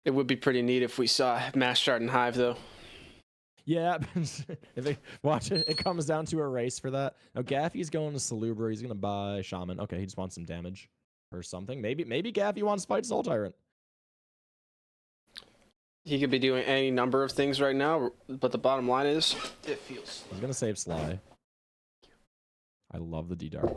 It would be pretty neat if we saw Mass Shard and Hive, though. Yeah, if they watch it, it comes down to a race for that. Now Gaffey's going to Salubra. He's gonna buy Shaman. Okay, he just wants some damage or something. Maybe Gaffey wants to fight Soul Tyrant. He could be doing any number of things right now, but the bottom line is, it feels. He's gonna save Sly. I love the D-Dark.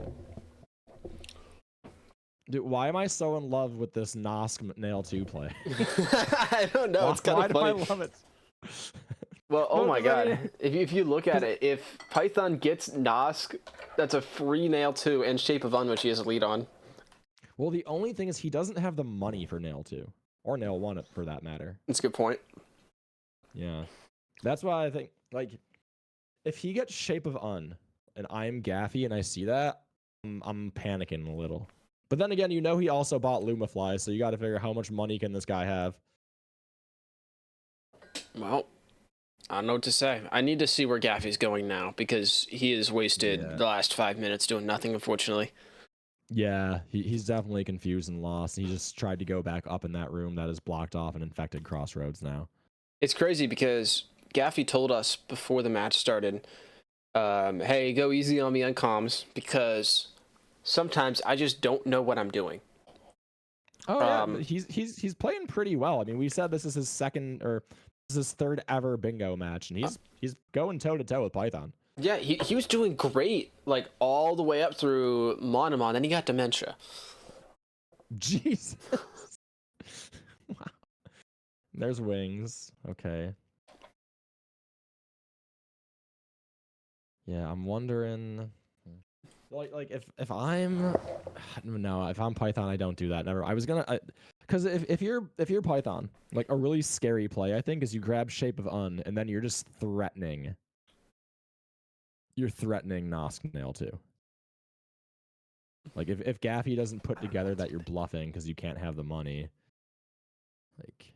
Dude, why am I so in love with this Nosk Nail 2 play? I don't know. It's kind of funny. Why do I love it? Well, oh Well, my I god. mean- If you look at it, if Python gets Nosk, that's a free Nail 2 and Shape of Un, which he has a lead on. Well, the only thing is he doesn't have the money for Nail 2. Or Nail 1 for that matter. That's a good point. Yeah. That's why I think, like, if he gets Shape of Un, and I'm Gaffey and I see that, I'm panicking a little. But then again, you know he also bought Lumafly, so you gotta figure how much money can this guy have. Well, I don't know what to say. I need to see where Gaffey's going now, because he has wasted Yeah. the last 5 minutes doing nothing, unfortunately. Yeah, he's definitely confused and lost. He just tried to go back up in that room that is blocked off and infected crossroads now. It's crazy because Gaffey told us before the match started, hey, go easy on me on comms, because sometimes I just don't know what I'm doing. Oh yeah, he's playing pretty well. I mean, we said this is his third ever bingo match, and he's going toe to toe with Python. Yeah, he was doing great, like, all the way up through Monomon, then he got dementia. Jesus. Wow. There's wings. Okay. Yeah, I'm wondering. Like if I'm no, if I'm Python, I don't do that. Never. I was gonna, because if you're Python, like a really scary play, I think, is you grab Shape of Un and then you're just threatening. You're threatening Nosk Nail too. Like if Gaffey doesn't put together that you're bluffing because you can't have the money. Like,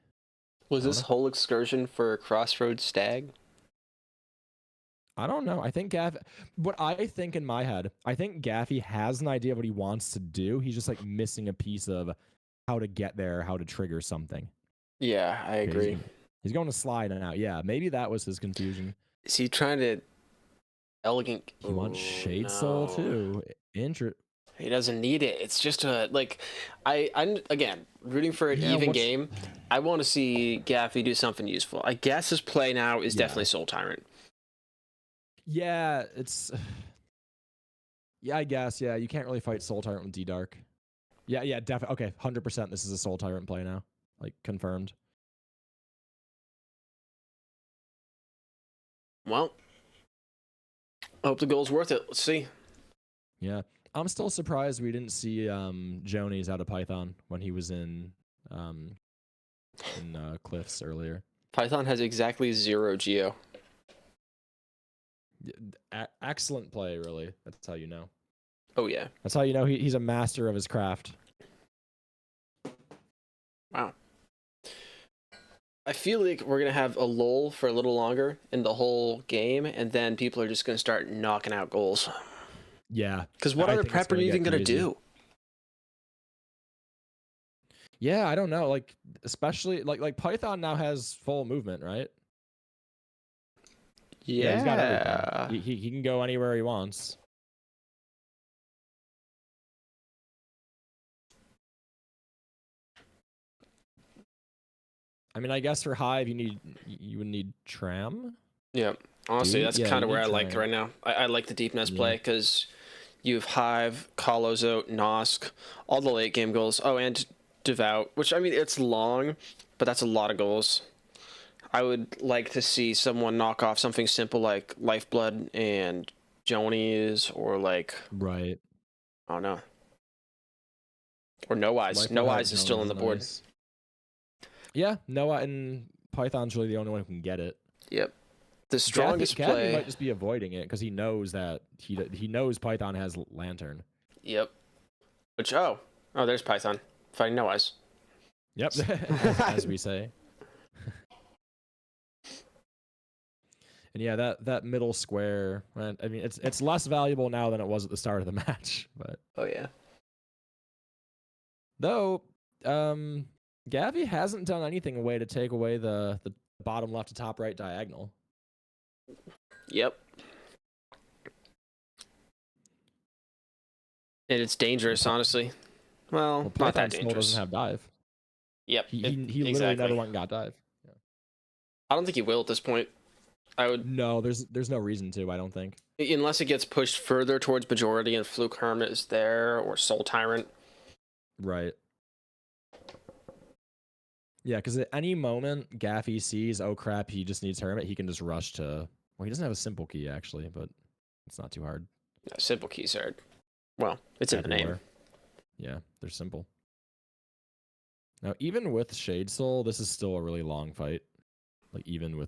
Was this whole excursion for Crossroads Stag? I don't know. I think what I think in my head, I think Gaffey has an idea of what he wants to do. He's just like missing a piece of how to get there, how to trigger something. Yeah, I agree. He's going to slide and out. Yeah, maybe that was his confusion. Is he trying to elegant? He wants Shade Soul too. He doesn't need it. It's just a, like, I'm again rooting for an even game. I want to see Gaffey do something useful. I guess his play now is definitely Soul Tyrant. Yeah, it's. Yeah, I guess. Yeah, you can't really fight Soul Tyrant with D-Dark. Yeah, definitely. Okay, 100%. This is a Soul Tyrant play now. Like, confirmed. Well, I hope the goal's worth it. Let's see. Yeah. I'm still surprised we didn't see Jonies out of Python when he was in Cliffs earlier. Python has exactly 0 Geo. Excellent play, really. That's how you know. Oh, yeah. That's how you know he's a master of his craft. Wow. I feel like we're going to have a lull for a little longer in the whole game, and then people are just going to start knocking out goals. Yeah. Because what other prep are you even going to do? Yeah, I don't know. Like, especially, like Python now has full movement, right? Yeah. He's got everything. He can go anywhere he wants. I mean, I guess for Hive, you would need Tram. Yeah. Honestly, that's kind of where I like right now. I like the deep nest play because you have Hive, Kalozo, Nosk, all the late game goals. Oh, and Devout, which, I mean, it's long, but that's a lot of goals. I would like to see someone knock off something simple like Lifeblood and Jonies, or like... Right. I don't know. Or No Eyes. No Eyes is still on the board. Nice. Yeah, Noah and Python's really the only one who can get it. Yep. The strongest Gaffey might just be avoiding it because he knows that he knows Python has Lantern. Yep. Which, oh, there's Python fighting No Eyes. Yep, as we say. And yeah, that middle square. I mean, it's less valuable now than it was at the start of the match. But oh yeah. Though, Gaffey hasn't done anything away to take away the bottom left to top right diagonal. Yep. And it's dangerous, honestly. Well, not Python that still dangerous. doesn't have dive. Yep. He literally exactly. never went and got dive. Yeah. I don't think he will at this point. I would, No, there's no reason to. I don't think. unless it gets pushed further towards majority and Fluke Hermit is there or Soul Tyrant. Right. Yeah, because at any moment Gaffey sees, oh crap, he just needs Hermit, he can just rush to. Well, he doesn't have a simple key actually, but it's not too hard. No, simple keys are, well, it's in the name. Everywhere. Yeah, they're simple. Now, even with Shade Soul, this is still a really long fight. Like even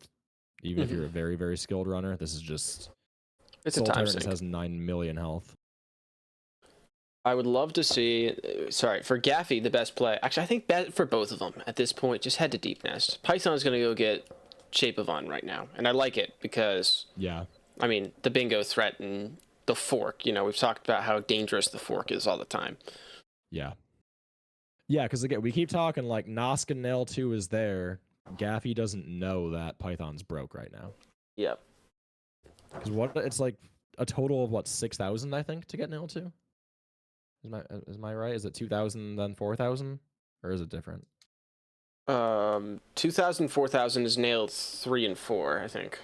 if you're a very, very skilled runner, this is just It's Soul a time Tyrant sink. just has 9 million health. I would love to see, sorry, for Gaffey, the best play. Actually, I think for both of them at this point, just head to Deep Nest. Python's going to go get Shape of Un right now. And I like it because, Yeah. I mean, the bingo threat and the fork, we've talked about how dangerous the fork is all the time. Yeah. Yeah, because again, we keep talking like Nosk and Nail 2 is there. Gaffey doesn't know that Python's broke right now. Yep. Because it's like a total of 6,000, I think, to get Nail 2? Is my right? Is it 2,000 then 4,000? Or is it different? 2,000, 4,000 is nailed 3 and 4, I think.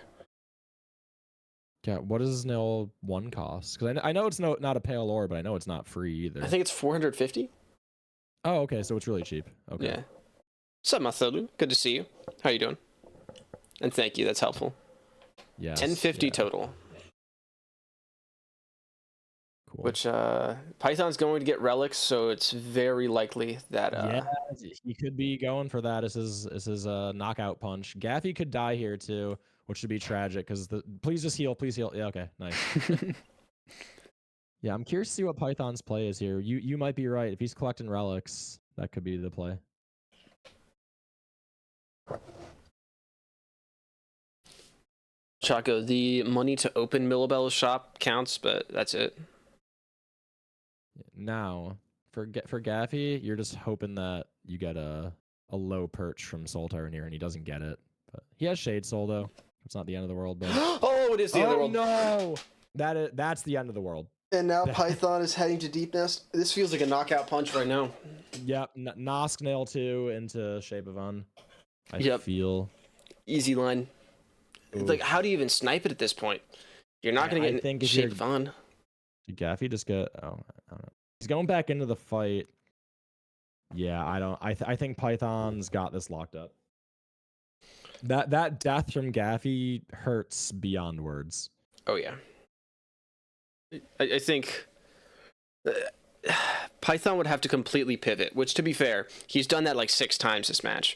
Yeah, what does Nail 1 cost? Because I know it's not a pale ore, but I know it's not free either. I think it's 450. Oh, okay, so it's really cheap. Okay. Yeah. What's up, Mathalu? Good to see you. How you doing? And thank you, that's helpful. Yeah. 1050 total. Cool. Which Python's going to get relics, so it's very likely that yeah, he could be going for that as his knockout punch. Gaffey could die here too, which would be tragic because please just heal, please heal. Yeah, okay, nice. Yeah, I'm curious to see what Python's play is here. You might be right. If he's collecting relics, that could be the play. Chaco, the money to open Millabell's shop counts, but that's it. Now, for Gaffey, you're just hoping that you get a low perch from Soul Tyrant here, and he doesn't get it. But he has Shade Soul though. It's not the end of the world, but Oh, it is the end of the world. No, that's the end of the world. And now Python is heading to Deep Nest. This feels like a knockout punch right now. Yep, Nosk Nail 2 into Shape of Un. I Yep. feel Easy line. Oof. Like, how do you even snipe it at this point? You're not going to get Shape of Un. Did Gaffey just get? Oh, I don't know. He's going back into the fight. Yeah, I don't. I think Python's got this locked up. That death from Gaffey hurts beyond words. Oh, yeah. I think Python would have to completely pivot, which, to be fair, he's done that like 6 times this match.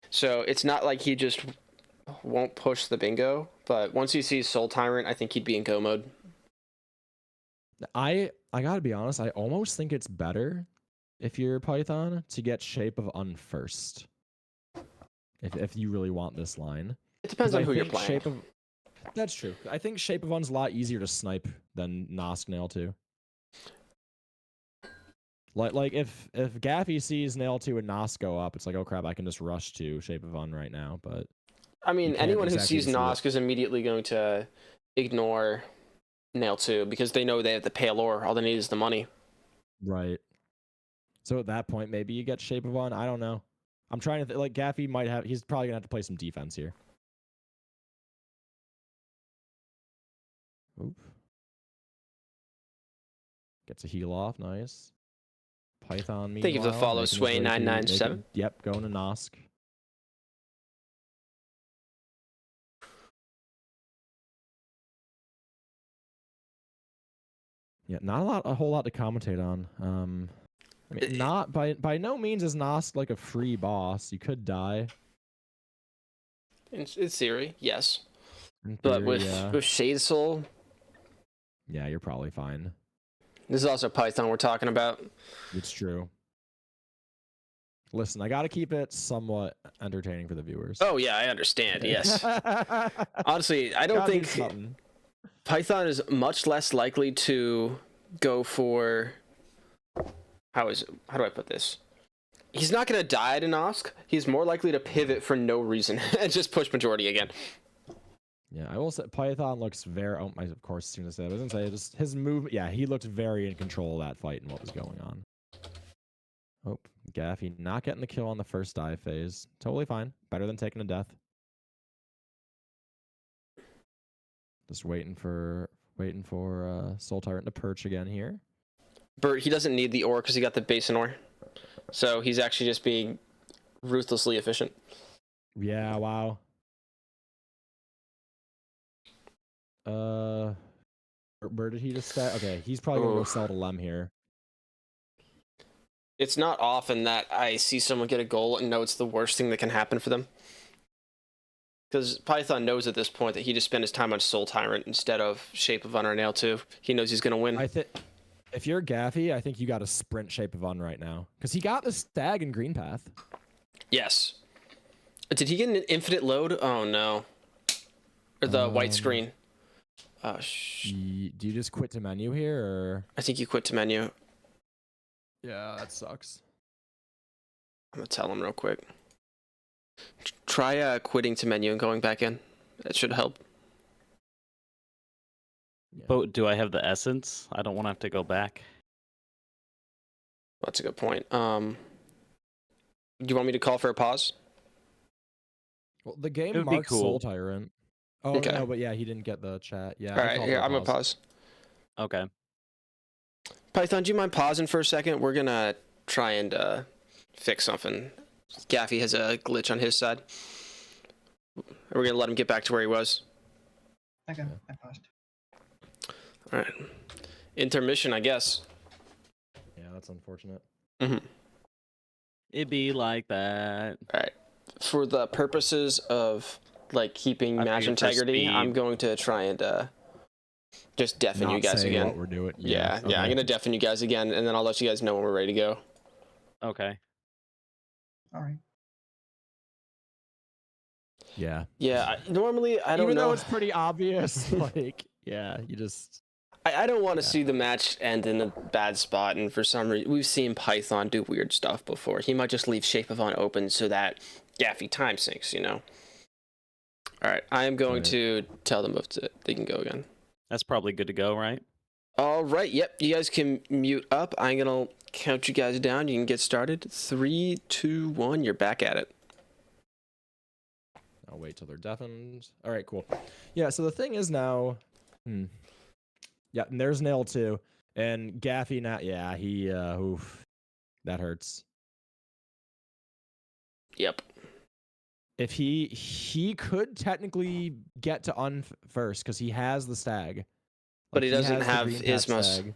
So it's not like he just won't push the bingo, but once he sees Soul Tyrant, I think he'd be in go mode. I gotta be honest, I almost think it's better if you're Python to get Shape of Un first. If you really want this line. It depends on who you're playing. That's true. I think Shape of Un's a lot easier to snipe than Nosk Nail 2. Like if Gaffey sees Nail 2 and Nosk go up, it's like, oh crap, I can just rush to Shape of Un right now. But I mean, anyone who sees see Nosk is immediately going to ignore Nail 2 because they know they have the pale ore. All they need is the money. Right. So at that point, maybe you get Shape of Un. I don't know. I'm trying to like Gaffey might have. He's probably gonna have to play some defense here. Oop. Gets a heal off. Nice. Python. Thank you for the follow, Sway997. Yep, going to Nosk. Yeah, not a whole lot to commentate on. I mean, not by no means is Nosk like a free boss. You could die. In theory, yes. In But theory, with Shade Soul, yeah, you're probably fine. this is also Python we're talking about. It's true. Listen, I got to keep it somewhat entertaining for the viewers. Oh yeah, I understand. Yes. Honestly, I don't think Python is much less likely to go for. How do I put this? He's not going to die to Nosk. He's more likely to pivot for no reason and just push majority again. Yeah, I will say Python looks very. Oh, I of course was going to say. I was going to say just his move. Yeah, he looked very in control of that fight and what was going on. Oh, Gaffey not getting the kill on the first dive phase. Totally fine. Better than taking a death. Just waiting for Soul Tyrant to perch again here. Bert, he doesn't need the ore because he got the basin ore. So he's actually just being ruthlessly efficient. Yeah, wow. Where did he just stay? Okay, he's probably gonna go sell to Lem here. It's not often that I see someone get a goal and know it's the worst thing that can happen for them. Because Python knows at this point that he just spent his time on Soul Tyrant instead of Shape of Honor Nail 2. He knows he's gonna win. I think if you're Gaffey, I think you got to sprint Shape of Un right now because he got the stag in Green Path. Yes. Did he get an infinite load? Oh no. Or the white screen. Do you just quit to menu here, or? I think you quit to menu. Yeah, that sucks. I'm gonna tell him real quick. Try quitting to menu and going back in. That should help. Yeah. But do I have the essence? I don't want to have to go back. That's a good point. Do you want me to call for a pause? Well, the It game would be marks cool. Soul Tyrant. Oh Okay. no, but yeah, he didn't get the chat. Yeah. All right, here, I'm gonna pause. Okay. Python, do you mind pausing for a second? We're gonna try and fix something. Gaffey has a glitch on his side. We're gonna let him get back to where he was. Okay, I paused. All right. Intermission, I guess. Yeah, that's unfortunate. Mm-hmm. It'd be like that. All right. For the purposes of like keeping I match figured for integrity, I'm speed. going to try and just deafen you Not guys saying again. what we're doing. Yeah, okay. I'm gonna deafen you guys again, and then I'll let you guys know when we're ready to go. Okay. All right. Yeah. Yeah, normally I don't Even know. though it's pretty obvious, like, yeah, you just. I don't want to see the match end in a bad spot, and for some reason, we've seen Python do weird stuff before. He might just leave Shape of On open so that Gaffey time sinks, you know? Alright, I am going to tell them if they can go again. That's probably good to go, right? Alright, yep, you guys can mute up. I'm going to count you guys down. You can get started. 3, 2, 1, you're back at it. I'll wait till they're deafened. All right, cool. Yeah, so the thing is now. Yeah, and there's Nail too. And Gaffey now, yeah, he, oof, that hurts. Yep. If he could technically get to Un first because he has the stag. But he doesn't has the have Green Path Ismos. stag.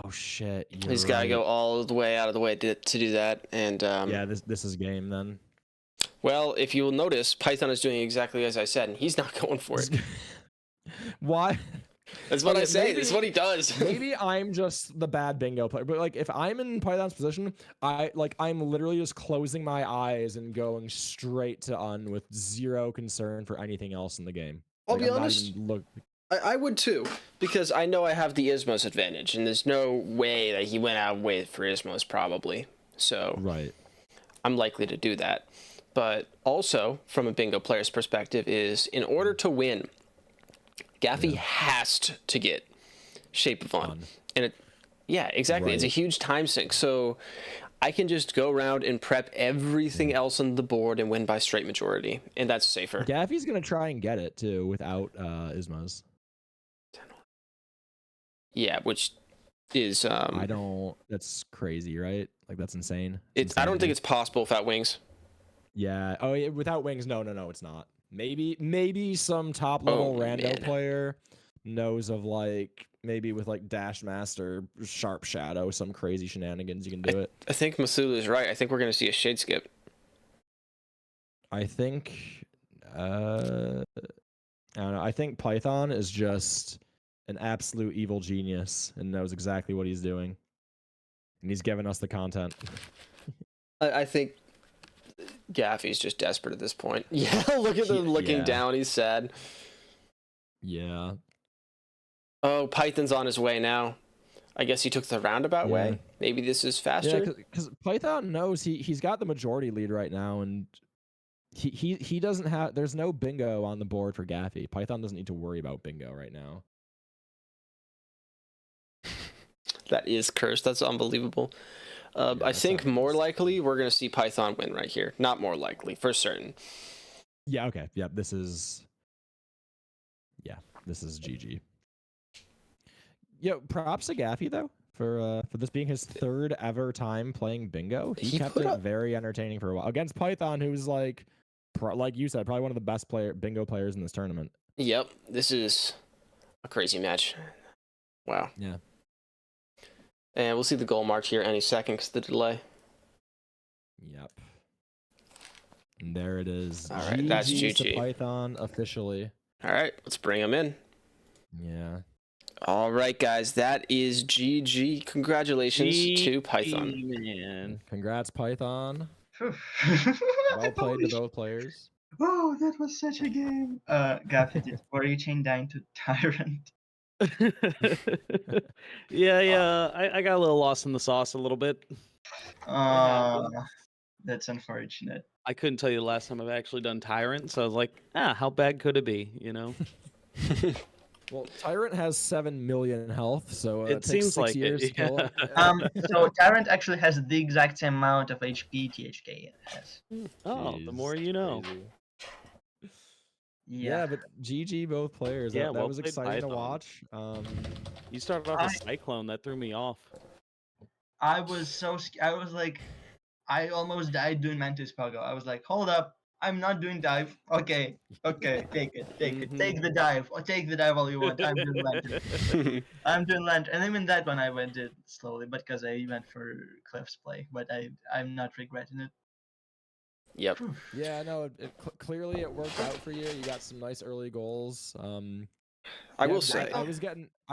Oh shit! He's got to go all the way out of the way to do that. And yeah, this is game then. well, if you will notice, Python is doing exactly as I said, and he's not going for it. Why? That's what Okay, I say. maybe- That's what he does. Maybe I'm just the bad bingo player, but like if I'm in Python's position, I'm literally just closing my eyes and going straight to Un with zero concern for anything else in the game. I'll Like, be I'm not honest. even I would too, because I know I have the Ismos advantage, and there's no way that he went out with for Ismos probably. So right. I'm likely to do that. But also, from a bingo player's perspective, is in order to win, Gaffey has to get Shape of On. And yeah, exactly. It's a Right. huge time sink. So I can just go around and prep everything else on the board and win by straight majority, and that's safer. Gaffey's gonna try and get it too without Ismos. Yeah, which is I don't. That's crazy, right? Like that's insane. it's I don't think it's possible without wings. Yeah. Oh, yeah, without wings, no, it's not. Maybe some top level rando man. player knows of like maybe with like Dash Master, Sharp Shadow, some crazy shenanigans you can do it. I think Masulu is right. I think we're gonna see a shade skip. I think I don't know. I think Python is just an absolute evil genius and knows exactly what he's doing. And he's giving us the content. I think Gaffey's just desperate at this point. Yeah, look at him looking Yeah. down. He's sad. Yeah. Oh, Python's on his way now. I guess he took the roundabout Yeah. way. Maybe this is faster. Yeah, because Python knows he's got the majority lead right now, and he doesn't have. There's no bingo on the board for Gaffey. Python doesn't need to worry about bingo right now. That is cursed. That's unbelievable. Yeah, I that think more sounds- likely we're going to see Python win right here. Not more likely, for certain. Yeah. Okay. Yeah. This is. Yeah. This is GG. Yo, props to Gaffey though for this being his third ever time playing bingo. He kept put it up- very entertaining for a while against Python, who's like you said, probably one of the best bingo players in this tournament. Yep, this is a crazy match. Wow. Yeah. And we'll see the goal mark here any second because of the delay. Yep. And there it is. All right, that's GG's to GG. Python officially. All right, let's bring him in. Yeah. All right, guys, that is GG. Congratulations to Python. Man. Congrats, Python. Phew. Well played to both players. Oh, that was such a game. Gaffey, were you chained down to Tyrant? yeah. I got a little lost in the sauce a little bit. Uh, that's unfortunate. I couldn't tell you the last time I've actually done Tyrant, so I was like, how bad could it be? You know? Well, Tyrant has 7 million health, so It takes seems 6 like it, years to kill him. yeah. So Tyrant actually has the exact same amount of HP THK has. Oh, the Jeez, more you know. crazy. Yeah. Yeah, but GG both players. Yeah, That well was played, exciting to Python. watch. You started off with Cyclone, that threw me off. I was so I was like, I almost died doing Mantis Pago. I was like, hold up, I'm not doing dive. Okay, take it, take the dive, or take the dive all you want. I'm doing lantern. I'm doing lantern, and even that one I went it slowly, but because I went for Cliff's play, but I'm not regretting it. Yep. Yeah, no, clearly it worked out for you. You got some nice early goals. I Yeah, will say. I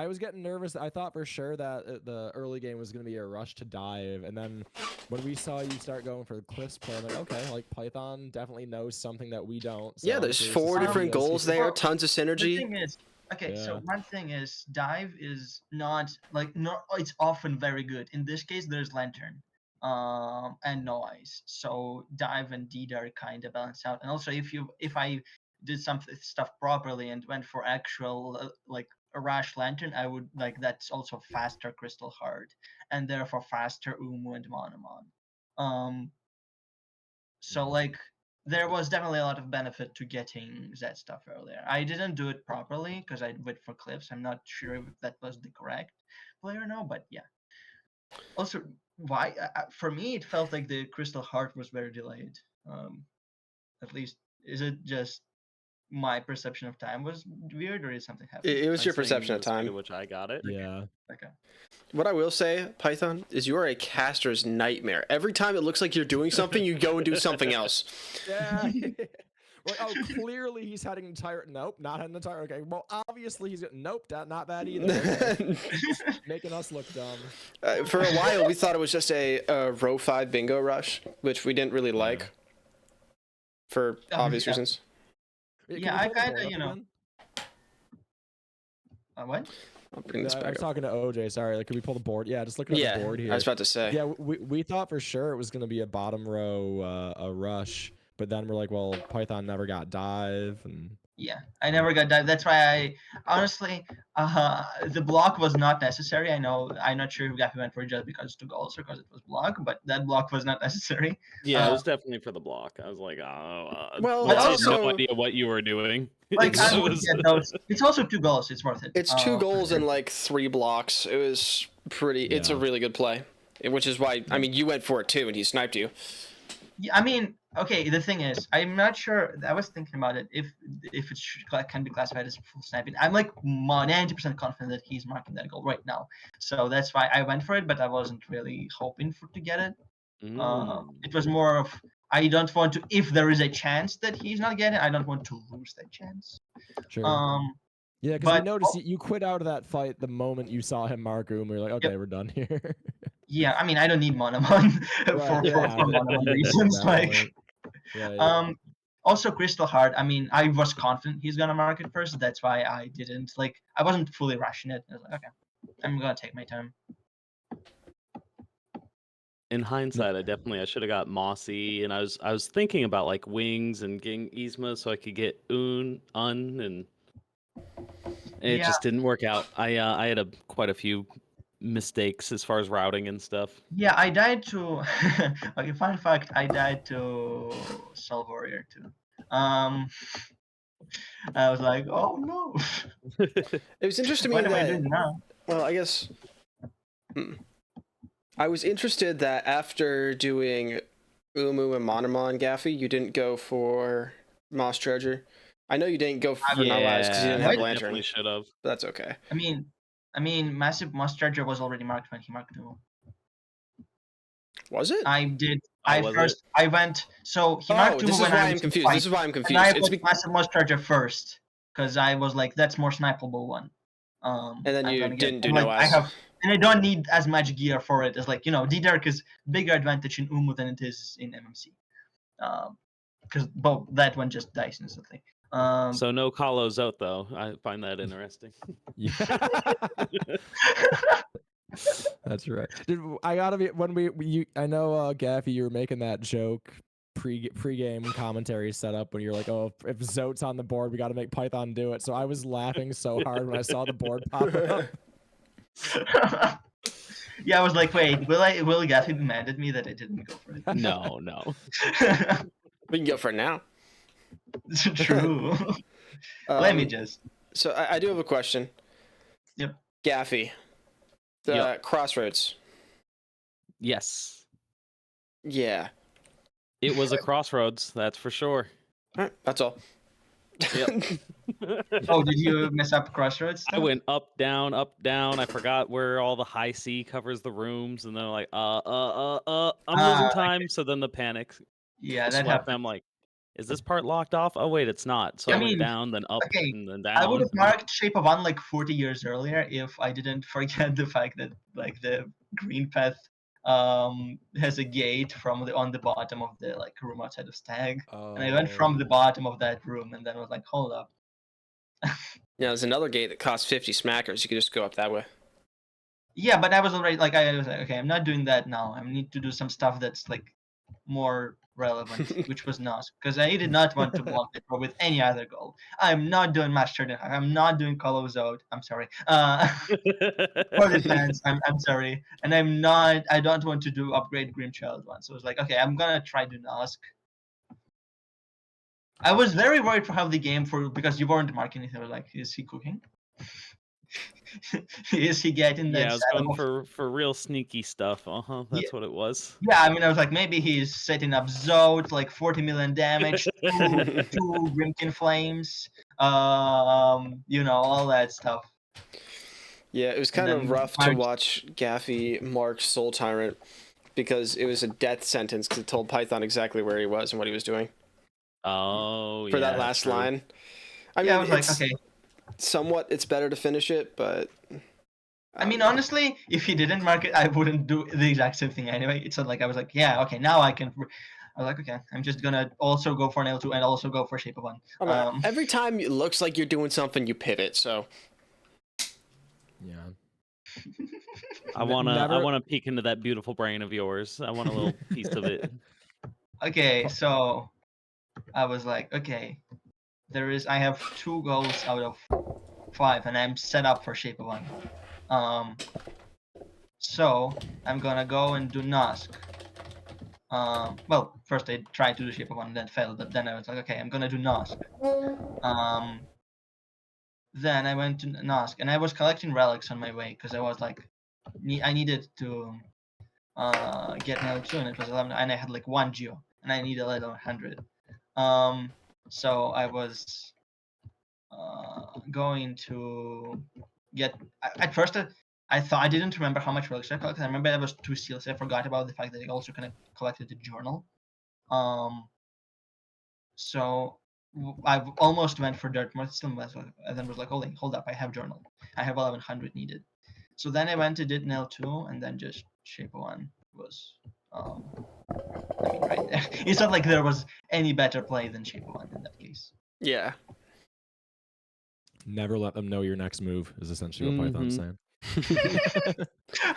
was getting nervous. I thought for sure that the early game was going to be a rush to dive, and then when we saw you start going for the Cliffs play, I'm like, okay, like Python definitely knows something that we don't. So Yeah, I'm there's curious to 4 see different if he goals can- there, Well, tons of The synergy. thing is, okay, so Yeah. one thing is dive is not like it's often very good. In this case, there's lantern, and noise. So dive and deed are kind of balanced out. And also, if I did some stuff properly and went for actual like a rash lantern, I would like that's also faster crystal heart and therefore faster Umu and Monomon. So like there was definitely a lot of benefit to getting that stuff earlier. I didn't do it properly because I went for Cliffs. I'm not sure if that was the correct play or no, but yeah. Also, why for me it felt like the Crystal Heart was very delayed. At least is it just my perception of time was weird, or is something happening? It was your I'd say perception of the speed at time. which I got it. Yeah. Okay. What I will say, Python, is you are a caster's nightmare. Every time it looks like you're doing something, you go and do something else. Yeah. Like, oh, clearly he's heading to Tyrant. Nope, not heading to Tyrant. Okay, well, obviously he's nope, not that either. Okay. Making us look dumb. For a while, we thought it was just a row 5 bingo rush, which we didn't really like for obvious yeah. reasons. Wait, Yeah, can we I pull the kinda, board up you know. again? What? I'll bring this I back was up. talking to OJ. Sorry, like, can we pull the board? Yeah, just looking at Yeah, the board here. I was about to say. Yeah, we thought for sure it was going to be a bottom row a rush, but then we're like, well, Python never got dive, and Yeah, I never got that. That's why I honestly, the block was not necessary. I know I'm not sure if Gaffey went for it just because 2 goals or because it was block, but that block was not necessary. Yeah, it Uh, was definitely for the block. I was like, Well, I had also- no idea what you were doing. Like It I would was- get those. It's also 2 goals. It's worth it. It's 2 for goals sure. and like 3 blocks. It was pretty. It's a Yeah. really good play, which is why I mean you went for it too, and he sniped you. Yeah, I mean, okay. The thing is, I'm not sure. I was thinking about it. If can be classified as full sniping, I'm like 90% confident that he's marking that goal right now. So that's why I went for it, but I wasn't really hoping to get it. It was more of I don't want to. If there is a chance that he's not getting, I don't want to lose that chance. sure. Yeah, because we but- noticed you quit out of that fight the moment you saw him mark and we were like, okay, Yep. we're done here. Yeah, I mean, I don't need Monomon for Monomon reasons. At that Like, point. Right. Also Crystal Heart. I mean, I was confident he's gonna mark it first. That's why I didn't like. I wasn't fully rushing it. I was like, okay, I'm gonna take my time. In hindsight, I should have got Mossy, and I was thinking about like wings and getting Yzma so I could get and it Yeah, just didn't work out. I had quite a few mistakes as far as routing and stuff. yeah, I died to. Okay, fun fact: I died to Soul Warrior too. I was like, oh no, It was interesting to me what am I that. doing now? Well, I guess. I was interested that after doing Umu and Monomon Gaffy, you didn't go for Moss Treasure. I know you didn't go for Not Lives because you didn't have What? Lantern. Definitely should have. But that's okay. I mean, Massive Moss Charger was already marked when he marked Umu. Was it? I did. Oh, was it? I went. So he marked this Umu is when why I I'm was in confused. fight, This is why I'm and confused. I It's put Massive Moss Charger first because I was like, that's more snipeable one. and then I'm you gonna get- didn't do I'm no like, I eyes. have, and I don't need as much gear for it as like D-Dark is bigger advantage in Umu than it is in MMC. Because both that one just dies instantly. So no Kalos out though. I find that interesting. Yeah. That's right. I gotta be when I know Gaffy, you were making that joke pre-game commentary setup when you're like, oh, if Zote's on the board, we got to make Python do it. So I was laughing so hard when I saw the board pop up. Yeah, I was like, wait, will Gaffy be mad at me that I didn't go for it? No. We can go for it now. True. Let me just. So I do have a question. Yep. Gaffy. The Yep. Crossroads. Yes. Yeah. It was a crossroads, that's for sure. All right, that's all. Yep. Oh, did you mess up Crossroads? I went up, down, up, down. I forgot where all the high C covers the rooms, and then like, I'm losing time. So then the panic Yeah, that swept me. happened. I'm like, is this part locked off? Oh wait, it's not. So I I went mean, down, then up, okay, and then I would down. have marked Shape of One like 40 years earlier if I didn't forget the fact that like the green path has a gate on the bottom of the like room outside of Stag, and I went from the bottom of that room and then was like, hold up. Yeah, there's another gate that costs 50 smackers. You could just go up that way. Yeah, but I was already like, I was like, okay, I'm not doing that now. I need to do some stuff that's like more relevant, which was Nosk, because I did not want to block it with any other goal. I'm not doing Master Deck. I'm not doing Call of Zod. I'm sorry. For the fans, I'm sorry, and I don't want to do upgrade Grimchild one. So I was like, okay, I'm gonna try to Nosk. I was very worried for how the game because you weren't marking it. I was like, is he cooking? Is he getting that? Yeah, I was going for real sneaky stuff. That's what it was. Yeah, I mean, I was like, maybe he's setting up Zod, like 40 million damage, two Grimkin Flames, all that stuff. Yeah, it was kind of rough to watch Gaffy mark Soul Tyrant because it was a death sentence because it told Python exactly where he was and what he was doing. Oh, for that last line. I mean, I was like, okay. Somewhat, it's better to finish it, but I mean, honestly, if he didn't mark it, I wouldn't do the exact same thing anyway. It's not like I was like, yeah, okay, now I can. I was like, okay, I'm just gonna also go for an L2 and also go for Shape of One. Every time it looks like you're doing something, you pivot. So yeah. I wanna peek into that beautiful brain of yours. I want a little piece of it. Okay, so I was like, okay, I have 2 goals out of 5, and I'm set up for Shape of One. So I'm gonna go and do Nosk. Well, first I tried to do Shape of One, then failed, but then I was like, okay, I'm gonna do Nosk. Then I went to Nosk, and I was collecting relics on my way because I was like, I needed to get an L2, and it was 11, and I had like 1 geo, and I needed 1100. So I was going to get. At first, I thought I didn't remember how much relics I collected. I remember there was 2 seals. I forgot about the fact that I also kind of collected a journal. So I almost went for Dirtmouth, and then was like, hold up, I have journal. I have 1100 needed. So then I went to did L2, and then just Shape of One was. I mean, right there. It's not like there was any better play than Shape of One in that case. yeah. Never let them know your next move is essentially what Python's saying. Never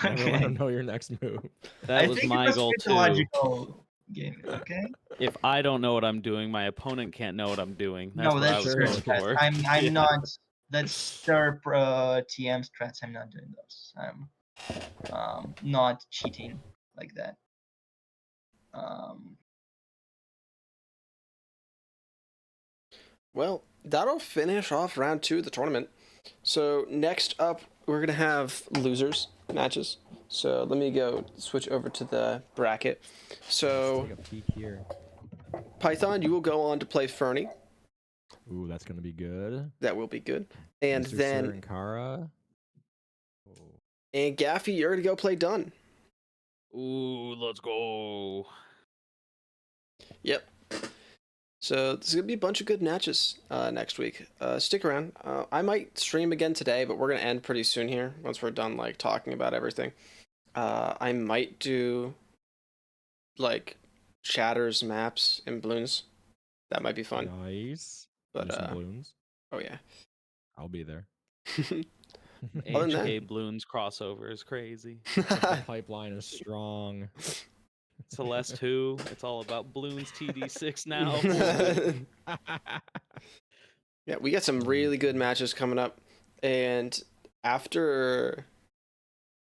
let him know your next move. That I was think my it was goal too. physiological game. Okay. If I don't know what I'm doing, my opponent can't know what I'm doing. That's No, what that's I was true. going stress. for. I'm Yeah. not. That's their TM strats. I'm not doing those. I'm not cheating like that. Well, that'll finish off round 2 of the tournament. So next up, we're gonna have losers matches. So let me go switch over to the bracket. So Let's take a peek here. Python, you will go on to play Fernie. Ooh, that's gonna be good. That will be good. And Mr. then Sir and Kara. Oh. and Gaffey, you're gonna go play Dunn. Ooh, let's go. Yep. So there's gonna be a bunch of good matches next week. Stick around. I might stream again today, but we're gonna end pretty soon here once we're done like talking about everything. I might do like shatters, maps, and balloons. That might be fun. Nice. But Do some balloons. oh yeah. I'll be there. Other than HK Bloons crossover is crazy. The pipeline is strong. Celeste 2, it's all about Bloons TD6 now. Yeah, we got some really good matches coming up, and after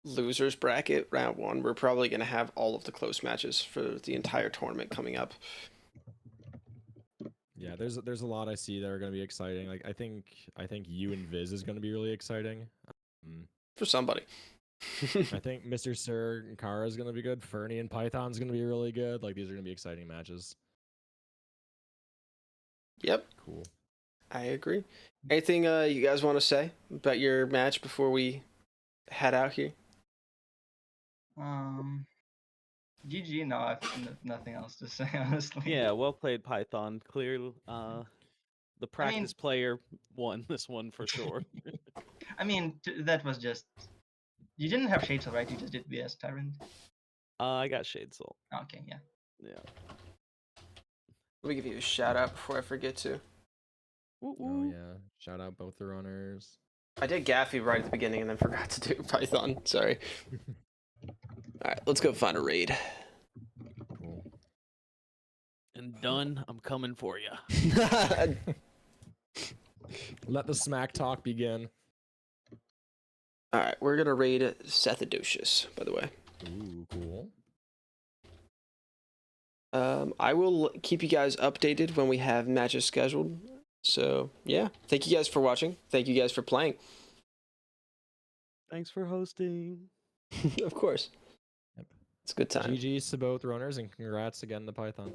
losers bracket round 1, we're probably gonna have all of the close matches for the entire tournament coming up. Yeah, there's a lot I see that are gonna be exciting. Like I think you and Viz is gonna be really exciting. For somebody. I think Mr. Sir and Kara is gonna be good. Fernie and Python's gonna be really good. Like these are gonna be exciting matches. Yep, Cool. I agree. Anything you guys want to say about your match before we head out here? GG. No, I've nothing else to say honestly. Yeah, well played, Python. Clear. The practice player won this one for sure. I mean, that was just. You didn't have Shades of, right? You just did VS Tyrant. I got Shade Soul. Okay, yeah. Yeah. Let me give you a shout out before I forget to. Oh yeah. Shout out both the runners. I did Gaffey right at the beginning and then forgot to do Python. Sorry. Alright, let's go find a raid. Cool. And done. I'm coming for you. Let the smack talk begin. Alright, we're gonna raid Sethodocious, by the way. Ooh, cool. I will keep you guys updated when we have matches scheduled. So, yeah. Thank you guys for watching. Thank you guys for playing. Thanks for hosting. Of course. Yep. It's a good time. GG's to both runners and congrats again to Python.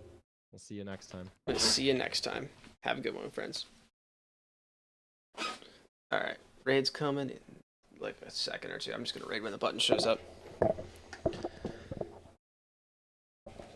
We'll see you next time. We'll see you next time. Have a good one, friends. Alright, raid's coming in like a second or two. I'm just gonna raid when the button shows up.